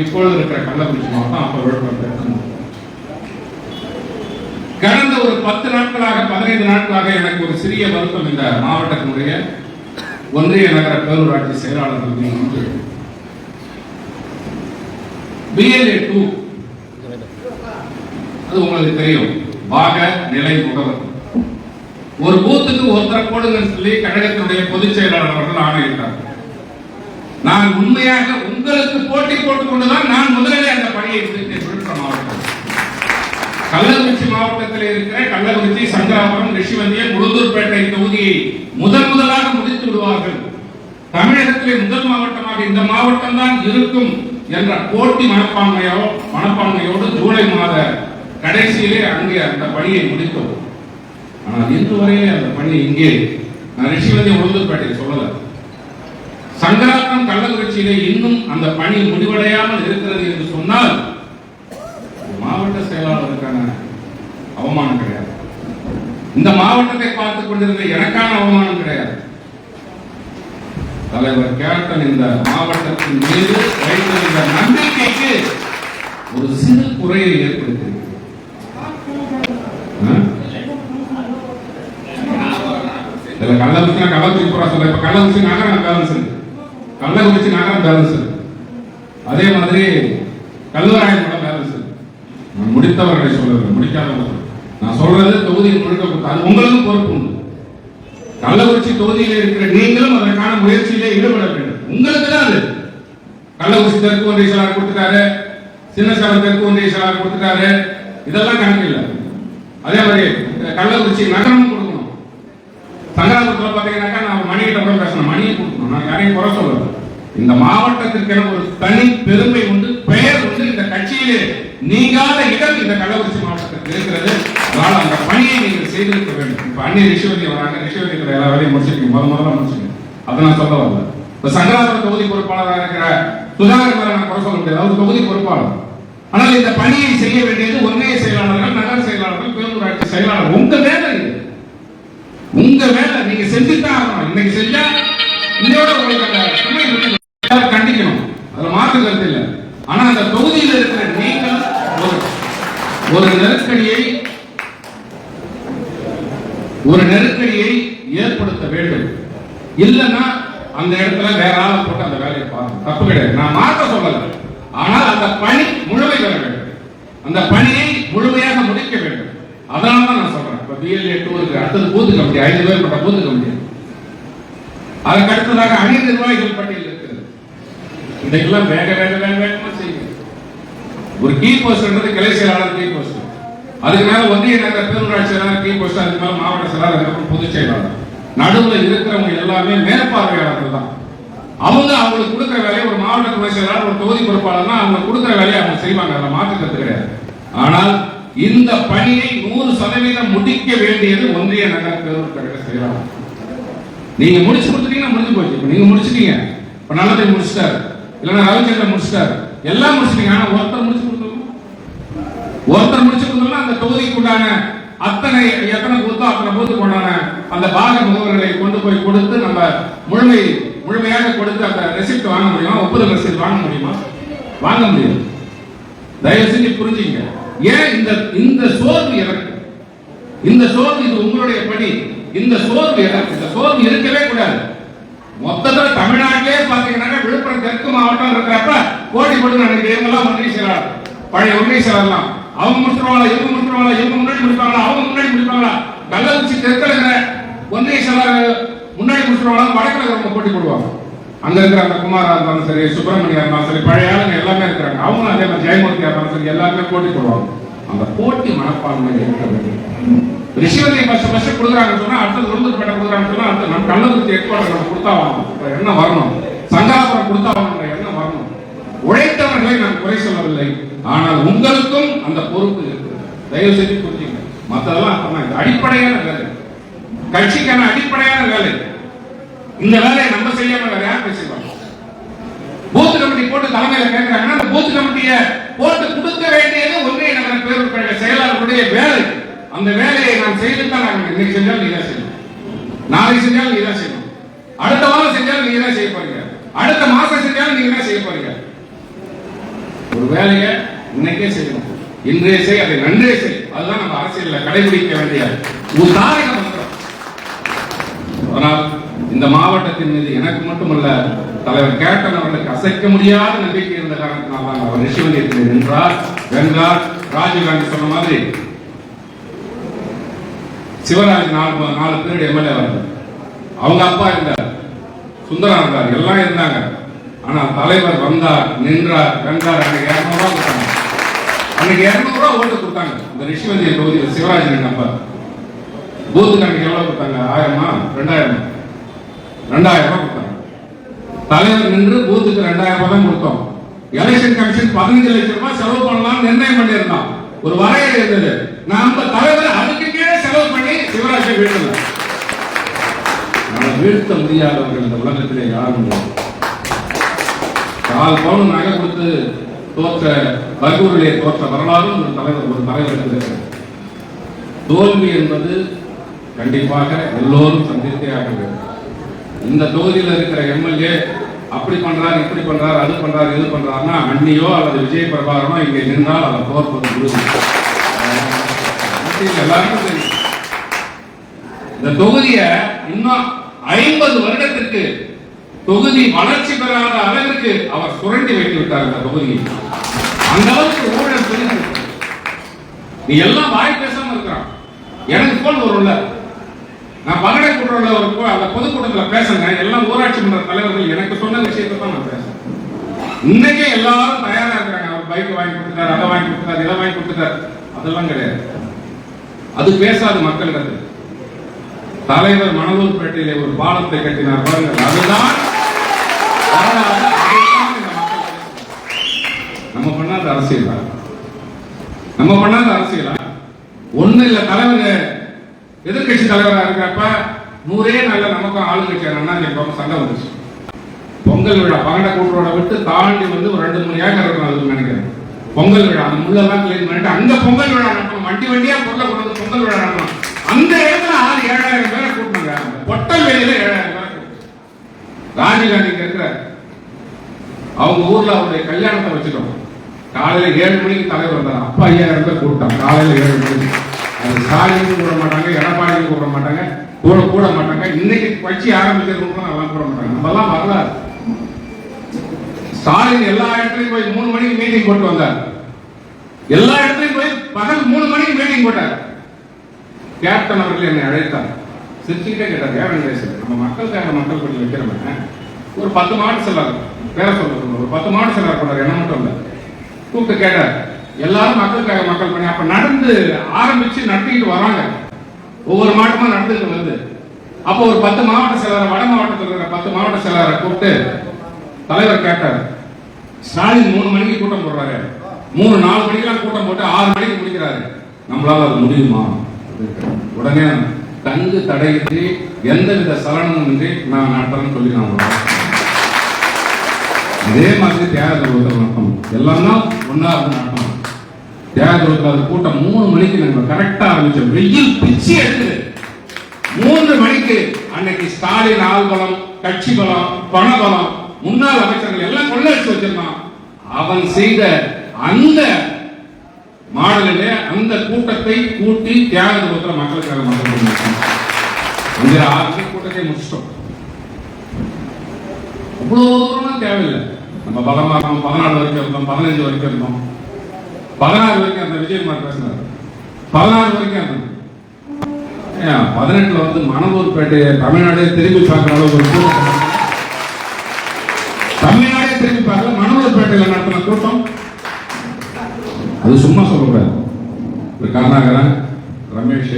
இப்பொழுது இருக்கிற கள்ளக்குறிச்சி மாவட்டம். அப்ப விழுப்புரம் கடந்த ஒரு 10 நாட்களாக 15 நாட்களாக எனக்கு ஒரு சிறிய வருத்தம் இந்த மாவட்டத்தினுடைய ஒன்றிய நகர பேரூராட்சி செயலாளர்கள் மீது. BLA 2 அது உங்களுக்கு தெரியும், பாக நிலை முகவர். ஒரு பூத்துக்கு ஒருத்தரை போடுங்கன்னு சொல்லி கழகத்தினுடைய பொதுச் செயலாளர் அவர்கள் ஆணையிட்டார்கள். நான் உண்மையாக உங்களுக்கு போட்டி போட்டுக் கொண்டுதான் நான் முதலிலே அந்த பணியை முடித்தேன். விழுப்புரம் மாவட்டம், கள்ளக்குறிச்சி மாவட்டத்தில் இருக்கிற கள்ளக்குறிச்சி, சங்கராபுரம், ரிஷிவந்தியம், உளுந்தூர்பேட்டை தொகுதியை முதலாக முடித்து விடுவார்கள். தமிழகத்திலே முதல் மாவட்டமாக இந்த மாவட்டம் தான் இருக்கும் என்ற போட்டி மனப்பான்மையோடு ஜூலை மாத கடைசியிலே அங்கே அந்த பணியை முடித்தோம். ஆனால் இன்று வரையிலே அந்த பணி இங்கே நான் ரிஷிவந்தியம், உளுந்தூர்பேட்டை சொல்லல, சங்கராபுரம், கள்ளக்குறிச்சியிலே இன்னும் அந்த பணி முடிவடையாமல் இருக்கிறது என்று சொன்னால் மாவட்ட செயலாளருக்கான அவமானம் கிடையாது, இந்த மாவட்டத்தை பார்த்துக் கொண்டிருந்த எனக்கான அவமானம் கிடையாது. தலைவர் கேப்டன் இந்த மாவட்டத்தின் மீது வைத்திருந்த நம்பிக்கைக்கு ஒரு சிறு குறையை ஏற்படுத்தியிருக்கிறது. கள்ளக்குறிச்சி புறா சொல்ல, இப்ப கள்ளக்குறிச்சி நகரம் பேலன்ஸ் இருக்கு, கள்ளக்குறிச்சி நகரம் பேலன்ஸ் இருக்கு, அதே மாதிரி கல்வராயன் கூட பேலன்ஸ் இருக்கு. நான் முடித்தவர்களை சொல்றது, முடிக்காதவர்கள் நான் சொல்றது தொகுதியில் முழுக்க அது உங்களுக்கு பொறுப்பு உண்டு. கள்ளக்குறிச்சி தொகுதியில் இருக்கிற நீங்களும் அதற்கான முயற்சியிலே ஈடுபட வேண்டும். உங்களுக்கு தான் அது. கள்ளக்குறிச்சி தெற்கு ஒன்றிய செயலாளர் கொடுத்துட்டாரு, சின்னசேலம் தெற்கு ஒன்றிய செயலாளர் கொடுத்துட்டாரு, இதெல்லாம் கணக்கு இல்லை. அதே மாதிரி கள்ளக்குறிச்சி நகரம் கொடுக்கணும். சங்கராபுரத்தில் பார்த்தீங்கன்னாக்கா நான் மணிகிட்ட கூட பேசணும், மணியை கொடுக்கணும். நான் யாரையும் குறை சொல்லல. இந்த மாவட்டத்திற்கு ஒரு தனி பெருமை உண்டு, பெயர் உண்டு. இந்த கட்சியிலே நீங்காத இடம் இந்த கள்ளக்குறிச்சி மாவட்டத்திற்கு இருக்கிறது. அதனால அந்த பணியை நீங்கள் செய்திருக்க வேண்டும். இப்ப அண்ணி ரிஷிவதி வராங்க, ரிஷிவதியில் எல்லா வேலையும் முடிச்சிருக்கீங்க, முதல்ல முடிச்சுங்க. அதை நான் சொல்ல வரல. இப்ப சங்கராபுரம் தொகுதி பொறுப்பாளராக இருக்கிற சுதாகர் நான் குறை சொல்ல முடியாது, அவர் தொகுதி பொறுப்பாளர். ஆனால் இந்த பணியை செய்ய வேண்டியது ஒன்றிய செயலாளர்கள், நகர செயலாளர்கள், பேரூராட்சி செயலாளர். உங்க வேலை இது, உங்க வேலை. நீங்க செஞ்சுதான் ஆகணும். இன்னைக்கு செஞ்சா இதோட உங்களுக்கு கண்டிக்கணும், அதுல மாற்று கருத்து இல்லை. ஆனா அந்த தொகுதியில் இருக்கிற நீங்கள் ஒரு நெருக்கடியை ஒரு நெருக்கடியை ஏற்படுத்த வேண்டும். இல்லைன்னா அந்த இடத்துல வேற ஆளை போட்டு அந்த வேலையை பார்க்கணும், தப்பு கிடையாது, நான் மாற்ற சொல்லல. ஆனால் அந்த பணி முழுமை பெற வேண்டும், அந்த பணியை முழுமையாக முடிக்க வேண்டும். அதனால தான் நான் சொல்றேன். இப்ப BLA 2 இருக்கு, அடுத்தது பூத் கமிட்டி, 5 பேர் கொண்ட பூத் கமிட்டி. அதுக்கு அடுத்ததாக அணி நிர்வாகிகள் பட்டியல் இருக்கிறது. இதெல்லாம் வேக வேக வேக வேகமா செய்யுங்க. ஒரு கீ போஸ்ட்ன்றது கிளை செயலாளர் கீ போஸ்ட், அதுக்கு மேல ஒன்றிய நகர பேரூராட்சி செயலாளர் கீ போஸ்ட், அதுக்கு மேல மாவட்ட செயலாளர், அதுக்கப்புறம் பொதுச் செயலாளர். நடுவுல இருக்கிறவங்க எல்லாமே மேற்பார்வையாளர்கள் தான். அவங்களுக்கு கொடுக்கிற வேலையை ஒரு மாவட்ட துணை செயலாளர், ஒரு தொகுதி பொறுப்பாளர்னா அவங்க கொடுக்கிற வேலையை அவங்க செய்வாங்க, அதில் மாற்றுக்கிறது கிடையாது. ஆனால் இந்த பணியை 100% முடிக்க வேண்டியது ஒன்றிய நகர பேரூர் கழக செயலாளர். நீங்க முடிச்சு கொடுத்துட்டீங்கன்னா முடிஞ்சு போச்சு. இப்ப நீங்க முடிச்சிட்டீங்க, இப்ப நல்லதை முடிச்சிட்டாரு, இல்லைன்னா ரவிச்சந்திரன் முடிச்சிட்டாரு, எல்லாம் முடிச்சிட்டீங்க. ஆனா ஒருத்தர் முடிச்சு கொடுத்துருக்கோம், ஒருத்தர் முடிச்சு கொடுத்தோம்னா அந்த தொகுதிக்குண்டான எத்தனை பூத்தோ அத்தனை பூத்துக்கு உண்டான அந்த பாக முகவர்களை கொண்டு போய் கொடுத்து நம்ம முழுமையாக கொடுத்து அந்த ரெசிப்ட் வாங்க முடியுமா? ஒப்புதல் ரெசிப்ட் வாங்க முடியுமா? வாங்க முடியும். தயவு செஞ்சு புரிஞ்சுங்க. ஏன் இந்த சோர்வு எனக்கு? இந்த சோர்வு இது உங்களுடைய பணி. இந்த சோர்வு எனக்கு, இந்த சோர்வு இருக்கவே கூடாது. மொத்தத்தில் தமிழ்நாட்டிலே பாத்தீங்கன்னா விழுப்புரம் தெற்கு மாவட்டம் இருக்கிறப்ப போட்டி போட்டு நினைக்கிறேன். இவங்கெல்லாம் ஒன்றிய செயலாளர், பழைய ஒன்றிய செயலாளர்லாம் அவங்க முடிச்சிருவாங்களா, இவங்க முடிச்சிருவாங்களா, இவங்க முன்னாடி முடிப்பாங்களா, அவங்க முன்னாடி முடிப்பாங்களா? கள்ளக்குறிச்சி தெற்கில் இருக்கிற ஒன்றிய செயலாளர் முன்னாடி முடிச்சிருவாங்களா, வடக்கில் இருக்கிறவங்க போட்டி போடுவாங்க. அங்க இருக்கிற அந்த குமாரா இருந்தாலும் சரி, சுப்பிரமணியா இருந்தாலும் சரி, பழைய ஆளுங்க எல்லாமே இருக்கிறாங்க. அவங்களும் அதே மாதிரி ஜெயமூர்த்தியா இருந்தாலும் சரி, எல்லாருமே போட்டி போடுவாங்க. அந்த போட்டி மனப்பான்மை இருக்க வேண்டும். ரிஷிவதி ஃபர்ஸ்ட் கொடுக்குறாங்கன்னு சொன்னா அடுத்தது உளுந்தூர்பேட்டை கொடுக்குறாங்கன்னு சொன்னா அடுத்து நம்ம கள்ளக்குறிச்சி ஹெட்குவார்டர் நம்ம கொடுத்தா வாங்கணும் என்ன வரணும், சங்காபுரம் கொடுத்தா வாங்கணும் என்ன வரணும். உழைத்தவர்களை நான் குறை சொல்லவில்லை, ஆனால் உங்களுக்கும் அந்த பொறுப்பு இருக்கு. தயவு செஞ்சு புரிஞ்சுங்க. மற்றதெல்லாம் அடிப்படையான வேலை, கட்சிக்கான அடிப்படையான வேலை. இந்த வேலையை நம்ம செய்யாம வேற யார் பேசுவாங்க? பூத் கமிட்டி போட்டு தலைமையில கேட்கிறாங்கன்னா அந்த பூத் கமிட்டியை போட்டு கொடுக்க வேண்டியது ஒன்றிய நகர பேரூர் கழக செயலாளருடைய வேலை. அந்த வேலையை நான் செய்துதான் நாங்கள் இன்னைக்கு செஞ்சாலும் நீங்க செய்யணும், நாளைக்கு செஞ்சாலும் நீங்க செய்யணும், அடுத்த வாரம் செஞ்சாலும் நீங்க தான் செய்ய போறீங்க, அடுத்த மாசம் செஞ்சாலும் நீங்க தான் செய்ய போறீங்க. ஒரு வேலையை இன்னைக்கே செய்யணும், இன்றைய செய், அதை நன்றே செய். அதுதான் நம்ம அரசியலில் கடைபிடிக்க வேண்டிய உதாரண மந்திரம். ஆனால் இந்த மாவட்டத்தின் மீது எனக்கு மட்டுமல்ல, தலைவர் கேப்டன் அவர்களுக்கு அசைக்க முடியாத நம்பிக்கை இருந்த காரணத்தினால் அவர் ரிஷிவந்தியத்தில் நின்றார், வென்றார். ராஜீவ்காந்தி சொன்ன மாதிரி சிவராஜ் 4 பேருடைய எம்எல்ஏ வந்தார், அவங்க அப்பா இருந்தார், சுந்தரா இருந்தார், எல்லாம் இருந்தாங்க. ஆனா தலைவர் வந்தார், நின்றார், வென்றார். அன்னைக்கு 200 ரூபாய் கொடுத்தாங்க, அன்னைக்கு 200 ரூபாய் ஓட்டு கொடுத்தாங்க. இந்த ரிஷிவந்திய தொகுதியில் சிவராஜ் நம்ப பூத்துக்கு அன்னைக்கு எவ்வளவு கொடுத்தாங்க? 1000-ஆ 2000? 2000 ரூபாய் கொடுத்தாங்க. தலைவர் நின்று பூத்துக்கு 2000 ரூபாய் தான் கொடுத்தோம். எலெக்ஷன் கமிஷன் 15 லட்சம் ரூபாய் செலவு பண்ணலாம் நிர்ணயம் பண்ணியிருந்தோம், ஒரு வரையறை இருந்தது. நம்ம தலைவர் அதுக்கு கீழே செலவு பண்ணி சிவராஜை வீழ்த்தல. நம்ம வீழ்த்த முடியாதவர்கள் இந்த உலகத்திலே யாரும் இல்லை. 4 பவுன் நகை கொடுத்து தோற்ற பர்கூரிலே தோற்ற வரலாறும் ஒரு தலைவருக்கு. தோல்வி என்பது கண்டிப்பாக எல்லோரும் சந்தித்தே ஆக வேண்டும். இந்த தொகுதியில் இருக்கிற எம்எல்ஏ அப்படி பண்றாரு, இப்படி பண்றாரு, அது பண்றாரு, இது பண்றாருன்னா அன்னியோ அல்லது விஜய் பிரபாகரனோ இங்கே நின்றால் அதை தோற்பது உறுதி. எல்லாருக்கும் தெரியும். இந்த தொகுதியை இன்னும் 50 வருடத்திற்கு தொகுதி வளர்ச்சி பெறாத அளவிற்கு அவர் சுரண்டி வைத்து விட்டார். இந்த தொகுதியை அந்த அளவுக்கு ஊழல் புரிந்து நீ எல்லாம் வாய் பேசாம இருக்கிறான். எனக்கு போல் வரும்ல, நான் பகடை கூட்டுறவுல ஒரு அந்த பொதுக்கூட்டத்தில் பேசுறேன், எல்லாம் ஊராட்சி மன்ற தலைவர்கள் எனக்கு சொன்ன விஷயத்தை தான் நான் பேசுறேன். இன்னைக்கே எல்லாரும் தயாரா இருக்கிறாங்க. அவர் பைக் வாங்கி கொடுத்துட்டார், அதை வாங்கி கொடுத்துட்டார், இதை வாங்கி கொடுத்துட்டார். அதெல்லாம் கிடையாது, அது பேசாது மக்களிடத்தில். தலைவர் மணலூர்பேட்டையிலே ஒரு பாலத்தை கட்டினார் பாருங்கள், அதுதான் நம்ம பண்ணாத அரசியலா? நம்ம பண்ணாத அரசியலா? ஒண்ணு இல்ல, தலைவர் எதிர்கட்சி தலைவராக இருக்கிறப்ப 100 நாள்ல நமக்கும் ஆளுங்கட்சி அண்ணா சண்டை வந்துச்சு. பொங்கல் விழா பகண்ட கூட்டுறோட விட்டு தாண்டி வந்து ஒரு 2-3 ஏக்கர் இருக்கும் அதுக்கு நினைக்கிறேன். பொங்கல் விழா அந்த முள்ளெல்லாம் கிளீன் பண்ணிட்டு அங்க பொங்கல் விழா நடத்தணும், வண்டியா பொருளை கொண்டு வந்து பொங்கல் விழா நடத்தணும். அந்த இடத்துல 7,000 பேரை கூட்டினாங்க. பொட்டல் வெளியில 7,000 பேரை. ராஜீவ்காந்தி இருக்கிற அவங்க ஊர்ல அவருடைய கல்யாணத்தை வச்சுட்டோம். காலையில 7 மணிக்கு தலைவர் வந்தார். அப்பா 5000 பேர் கூப்பிட்டாங்க காலையில 7 மணிக்கு. அது ஸ்டாலின் கூட மாட்டாங்க, எடப்பாடி கூட மாட்டாங்க, கூட மாட்டாங்க. இன்னைக்கு கட்சி ஆரம்பிக்கிறவங்க அதெல்லாம் கூட மாட்டாங்க. நம்ம எல்லாம் வரலாறு. ஸ்டாலின் எல்லா இடத்துலையும் போய் 3 மணிக்கு மீட்டிங் போட்டு வந்தார். எல்லா இடத்துலையும் போய் பகல் 3 மணிக்கு மீட்டிங் போட்டார். கேப்டன் அவர்கள் என்னை அழைத்தார். சிரிச்சுக்கிட்டே கேட்டார், ஏன் வெங்கடேசன், நம்ம மக்களுக்காக மக்கள் பள்ளி வைக்கிறோமே, ஒரு 10 மாவட்ட செயலாளர் பேர சொல்ல ஒரு 10 மாவட்ட செயலாளர் போனார், என்ன மட்டும் இல்ல. கூப்பிட்டு கேட்டார், எல்லாரும் மக்களுக்காக மக்கள் பண்ணி அப்ப நடந்து ஆரம்பிச்சு நடத்திக்கிட்டு வராங்க. ஒவ்வொரு மாவட்டமா நடந்துட்டு வருது. அப்போ ஒரு 10 மாவட்ட செயலாளர், வட மாவட்டத்தில் இருக்கிற 10 மாவட்ட செயலாளரை கூப்பிட்டு தலைவர் கேட்டார், ஸ்டாலின் 3 மணிக்கு கூட்டம் போடுறாரு, 3-4 மணிக்கெல்லாம் கூட்டம் போட்டு 6 மணிக்கு முடிக்கிறாரு, நம்மளால அது முடியுமா? உடனே தங்கு தடையின்றி எந்தவித சலனமும் இன்றி நான் நடத்துறேன்னு சொல்லி நான் இதே மாதிரி தியாக துருவத்தில் நடத்தணும். எல்லாம் தான் ஒன்னா இருந்து நடத்தணும். தியாக துருவத்தில் அது கூட்டம் 3 மணிக்கு நாங்கள் கரெக்டா ஆரம்பிச்சோம். வெயில் பிச்சு எடுக்குது. 3 மணிக்கு அன்னைக்கு ஸ்டாலின் ஆள்பலம், கட்சி பலம், பண பலம், முன்னாள் அமைச்சர்கள் எல்லாம் கொள்ளடிச்சு வச்சிருந்தான். அவன் செய்த அந்த மாடலிலே அந்த கூட்டத்தை கூட்டி தியாக துருவத்தில் மக்களுக்காக மக்கள் 6 கூட்டத்தை முடிச்சிட்டோம். அவ்வளவு தூரம் தேவையில்லை. நம்ம பலமா 14 வரைக்கும் இருந்தோம், 15 வரைக்கும் இருந்தோம், 16 வரைக்கும் அந்த விஜயகுமார் பேசினார். 16 வரைக்கும் இருந்தோம். 18 வந்து மணலூர்பேட்டையை தமிழ்நாடே திரும்பி பார்க்கிற அளவுக்கு தமிழ்நாடே திரும்பி பார்க்கல. மணலூர்பேட்டையில் நடத்தின கூட்டம் அது சும்மா சொல்லக்கூடாது. கருணாகரன், ரமேஷ்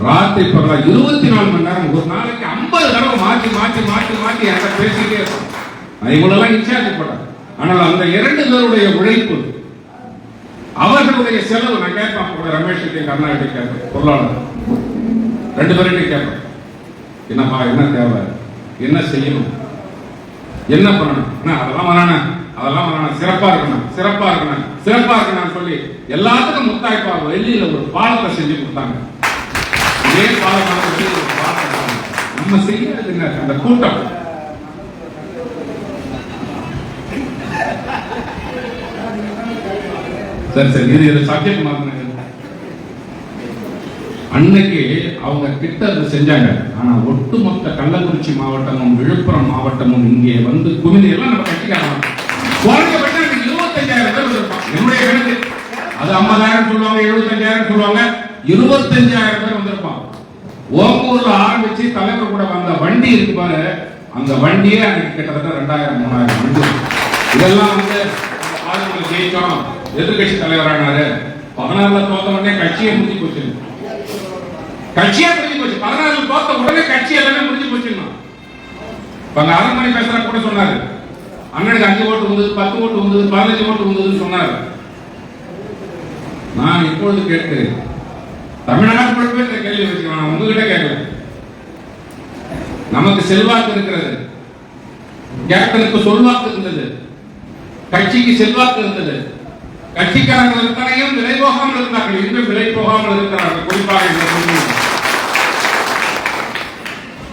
ராத்திரி பகலா 24 மணி நேரம், ஒரு நாளைக்கு 50 தடவை மாற்றி மாற்றி மாற்றி மாற்றி அந்த பேசிட்டே இருக்கும். இவங்களெல்லாம் இன்சார்ஜ் போட்டாங்க. ஆனால் அந்த 2 பேருடைய உழைப்பு, அவர்களுடைய செலவு நான் கேட்பேன். ரமேஷ் கருணாகரன் கேட்பேன், பொருளாளர் 2 பேர்கிட்ட கேட்பேன், என்னப்பா என்ன தேவை, என்ன செய்யணும், என்ன பண்ணணும், அதெல்லாம் வரானே அதெல்லாம் வரானே, சிறப்பா இருக்கணும் சிறப்பா இருக்கணும் சிறப்பா இருக்கணும் சொல்லி எல்லாத்துக்கும் முத்தாய்ப்பா வெளியில ஒரு பாலத்தை செஞ்சு கொடுத்தாங்க. இதே பாலத்தை நம்ம செய்யறதுங்க அந்த கூட்டம். சரி இது சப்ஜெக்ட் மாத்தினாங்க. அன்னைக்கு அவங்க கிட்ட இருந்து செஞ்சாங்க. ஆனா ஒட்டுமொத்த கள்ளக்குறிச்சி மாவட்டமும் விழுப்புரம் மாவட்டமும் இங்கே வந்து குமிதி எல்லாம் நம்ம கட்டிக்கலாம். குறைஞ்சபட்சம் 25,000 பேர் வந்திருப்பாங்க. என்னுடைய கணக்கு அது 50,000 சொல்லுவாங்க, 75,000 சொல்லுவாங்க, 25,000 பேர் வந்திருப்பாங்க. ஓங்கூர்ல ஆரம்பிச்சு தலைவர் கூட வந்த வண்டி இருக்கு பாரு, அந்த வண்டியே அன்னைக்கு கிட்டத்தட்ட 2,000-3,000 வண்டி. இதெல்லாம் வந்து ஆளுநர் ஜெயிச்சோம், எதிர்கட்சி தலைவரானாரு, 16ல தோத்த உடனே கட்சியை முடிஞ்சு போச்சு. கட்சியா முடிஞ்சு போச்சு. 16 தோத்த உடனே கட்சி எல்லாமே முடிஞ்சு போச்சுன்னா அரண்மனை பேசுற கூட சொன்னாரு, அண்ணனுக்கு 5 ஓட்டு வந்தது, 10 ஓட்டு வந்தது, 15 ஓட்டு வந்ததுன்னு சொன்னாரு. நான் இப்பொழுது கேட்கிறேன், தமிழ்நாடு முழுக்க இந்த கேள்வி வச்சுக்கலாம். நான் உங்ககிட்ட கேட்கல. நமக்கு செல்வாக்கு இருக்கிறது, கேப்டனுக்கு சொல்வாக்கு இருந்தது, கட்சிக்கு செல்வாக்கு இருந்தது, கட்சிக்காரர்கள் இத்தனையும் விலை போகாமல் இருந்தார்கள், இன்னும் விலை போகாமல் இருக்கிறார்கள். குறிப்பாக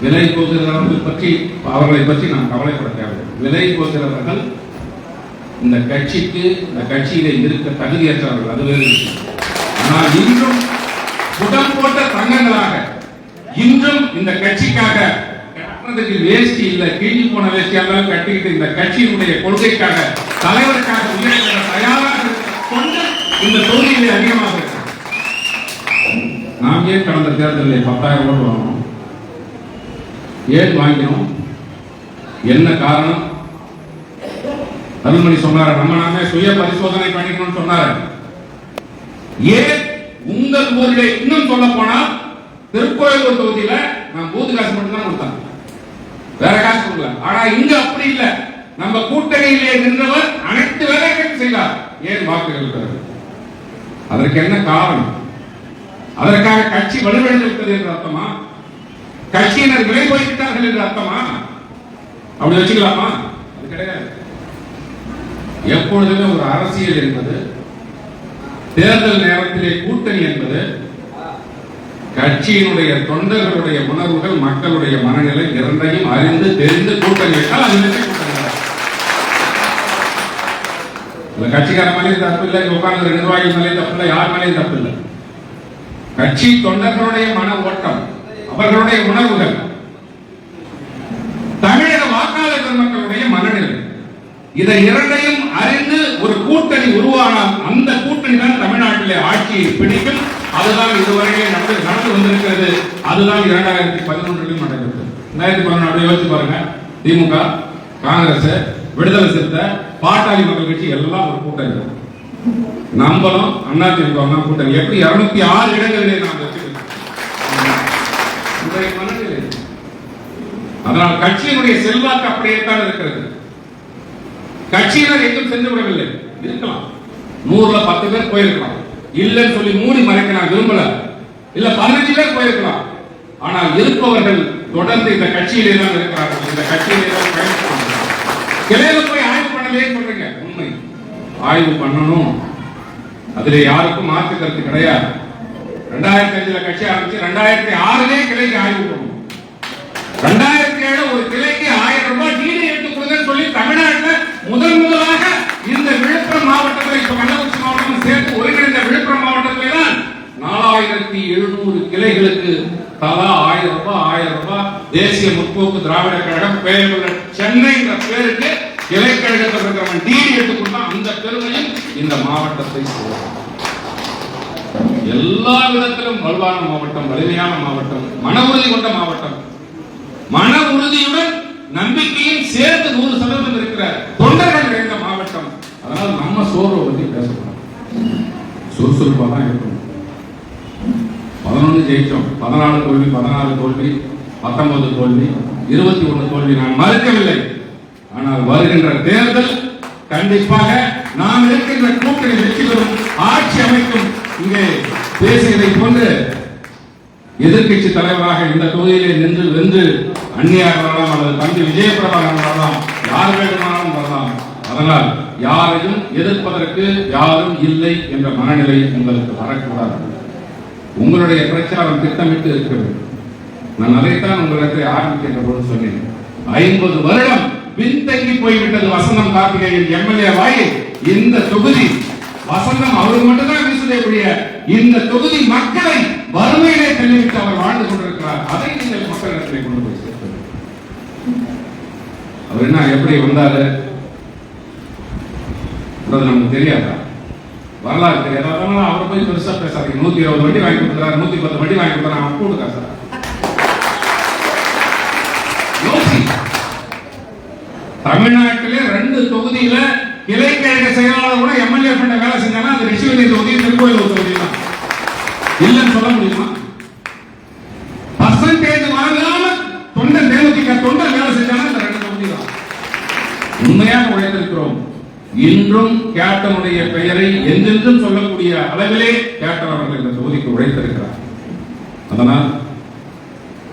விலை போகிறவர்கள் பற்றி அவர்களை பற்றி நாம் கவலைப்பட தேவை. விலை போகிறவர்கள் இந்த கட்சிக்கு இந்த கட்சியிலே இருக்க தகுதியற்றவர்கள், அது வேறு விஷயம். ஆனால் இன்றும் புடம் போட்ட தங்கங்களாக இன்றும் இந்த கட்சிக்காக கட்டுறதுக்கு வேஷ்டி இல்ல, கிழிஞ்சு போன வேஷ்டியாக கட்டிக்கிட்டு இந்த கட்சியினுடைய கொள்கைக்காக தலைவருக்காக உயிரிழந்த தயாராக கொண்டு இந்த தொகுதியிலே அதிகமாக இருக்கு. நாம் ஏன் கடந்த தேர்தலில் 10,000 ஓட்டு வாங்கணும்? ஏன் வாங்கினோம்? என்ன காரணம்? அருள்மணி சொன்னார், நம்ம நாமே சுய பரிசோதனை பண்ணிக்கணும்னு சொன்னார். ஏன் உங்கள் ஊரிலே இன்னும் சொல்ல போனா திருக்கோயிலூர் தொகுதியில நான் பூத்து காசு மட்டும் தான் கொடுத்தேன், வேற காசு கொடுக்கல. ஆனா இங்க அப்படி இல்ல, நம்ம கூட்டணியிலே நின்றவர் அனைத்து வேலைகளும் செய்தார். ஏன் வாக்குகள் பெறுது? அதற்கு என்ன காரணம்? அதற்காக கட்சி வலுவிழந்து விட்டது என்று அர்த்தமா? கட்சியினர் விலை போய்விட்டார்கள் என்று அர்த்தமா? அப்படி வச்சுக்கலாமா? அது கிடையாது. எப்பொழுதுமே ஒரு அரசியல் என்பது, தேர்தல் நேரத்திலே கூட்டணி என்பது கட்சியினுடைய தொண்டர்களுடைய உணர்வுகள், மக்களுடைய மனநிலை இரண்டையும் அறிந்து தெரிந்து கூட்டணி வைத்தால் அது கட்சிக்கார மேலேயும் தப்பு இல்லை, உட்கார்ந்து நிர்வாகி மேலேயும் தப்பு இல்லை, யார் மேலேயும் தப்பு இல்லை. கட்சி தொண்டர்களுடைய மன ஓட்டம், அவர்களுடைய உணர்வுகள், தமிழக வாக்காளர் பெருமக்களுடைய மனநிலை, இதை இரண்டையும் அறிந்து ஒரு கூட்டணி உருவானால் அந்த கூட்டணி தான் தமிழ்நாட்டிலே ஆட்சியை பிடிக்கும். அதுதான் இதுவரையிலே நடந்து வந்திருக்கிறது. அதுதான் 2011 நடைபெற்றது. 2014 யோசிச்சு பாருங்க. திமுக, காங்கிரஸ், விடுதலை சிறுத்தை, பாட்டாளி மக்கள் கட்சி எல்லாம் ஒரு கூட்டணி. நம்மளும் அதிமுக கூட்டணி. எப்படி 206 இடங்களிலே நாம் வச்சிருக்கோம். அதனால் கட்சியினுடைய செல்வாக்கு அப்படியே தான் இருக்கிறது. கட்சியினர் எங்கும் சென்று விடவில்லை. இருக்கலாம் 100ல 10 பேர் போயிருக்கலாம். இல்லன்னு சொல்லி மூடி மறைக்க நான் விரும்பல. இல்ல 15 பேர் போயிருக்கலாம். ஆனால் இருப்பவர்கள் தொடர்ந்து இந்த கட்சியிலே தான் இருக்கிறார்கள். இந்த கட்சியிலே தான் பயணிக்கிறார்கள். கிளையில போய் ஆய்வு பண்ணலே சொல்றீங்க. உண்மை ஆய்வு பண்ணணும். அதுல யாருக்கும் மாற்று கருத்து கிடையாது. 2005 கட்சி ஆரம்பிச்சு 2006 கிளைக்கு ஆய்வு பண்ணணும். 2007 ஒரு கிளைக்கு 1000 ரூபாய் நீதி எடுத்து கொடுங்கன்னு சொல்லி தமிழ்நாட்டில் முதலாக இந்த விழுப்புரம் மாவட்டத்தில், இப்ப கள்ளக்குறிச்சி மாவட்டம் சேர்த்து ஒருங்கிணைந்த விழுப்புரம் மாவட்டத்தில் தான் 4700 கிளைகளுக்கு தலா 1000 ரூபாய் தேசிய முற்போக்கு திராவிட கழகம் பெயர் சென்னை என்ற பேருக்கு கிளை கழகத்தில் இருக்கிறவன் நீதி எடுத்து கொடுத்தா அந்த பெருமையும் இந்த மாவட்டத்தை எல்லா விதத்திலும் வலுவான மாவட்டம், வலிமையான மாவட்டம், மன உறுதி கொண்ட மாவட்டம், மன உறுதியுடன் நம்பிக்கையும் சேர்த்து 100% இருக்கிற தொண்டர்கள் நிறைந்த மாவட்டம். அதனால் நம்ம சோர்வை பத்தி பேசக்கூடாது. சுறுசுறுப்பா தான் இருக்கணும். 11 ஜெயிச்சோம், 14 தோல்வி, 16 தோல்வி, 19 தோல்வி, 21 தோல்வி நான் மறுக்கவில்லை. ஆனால் வருகின்ற தேர்தல் கண்டிப்பாக நாம் இருக்கின்ற கூட்டணி வெற்றி பெறும், ஆட்சி அமைக்கும். இங்கே பேசியதை போன்று எதிர்கட்சி தலைவராக இந்த தொகுதியிலே நின்று வென்று அந்நியார் வரலாம், அல்லது தம்பி விஜயபிரபாகரன் வரலாம், யார் வேண்டுமானாலும் வரலாம். அதனால் யாரையும் எதிர்ப்பதற்கு யாரும் இல்லை என்ற மனநிலை உங்களுக்கு வரக்கூடாது. உங்களுடைய பிரச்சாரம் திட்டமிட்டு இருக்க வேண்டும். நான் அதைத்தான் உங்களுக்கு ஆரம்பிக்கின்ற போது சொன்னேன். 50 வருடம் பின்தங்கி போய்விட்டது வசந்தம் கார்த்திகேயன் எம்எல்ஏ வாய். இந்த தொகுதி வசந்தம் அவருக்கு மட்டும்தான் வீசுதேக்கூடிய இந்த தொகுதி மக்களை வறுமையிலே தள்ளிவிட்டு அவர் வாழ்ந்து கொண்டிருக்கிறார். அதை நீங்கள் மக்களிடத்திலே கொண்டு போய் சேர்க்க. அவர் என்ன எப்படி வந்தாரு நமக்கு தெரியாதா? வரலாறு தெரியாதா? அதனால அவர் போய் பெருசா பேசாதீங்க. 120 வண்டி வாங்கி கொடுத்தாரு, 110 வண்டி வாங்கி கொடுத்தாரு, அவன் கூடு காசா? தமிழ்நாட்டிலே 2 தொகுதியில கிளை கழக செயலாளர் கூட எம்எல்ஏ பண்ண வேலை செஞ்சாங்கன்னா அது ரிஷிவதி தொகுதி, திருக்கோயில் தொகுதி தான். இல்லன்னு சொல்ல முடியுமா? பர்சன்டேஜ் வாங்காம தொண்டர் தேமுதிக தொண்டர் வேலை செஞ்சாங்கன்னா இந்த 2 தொகுதி தான். உண்மையாக உழைத்திருக்கிறோம். இன்றும் கேப்டனுடைய பெயரை என்றென்றும் சொல்லக்கூடிய அளவிலே கேப்டன் அவர்கள் இந்த தொகுதிக்கு உழைத்திருக்கிறார். அதனால்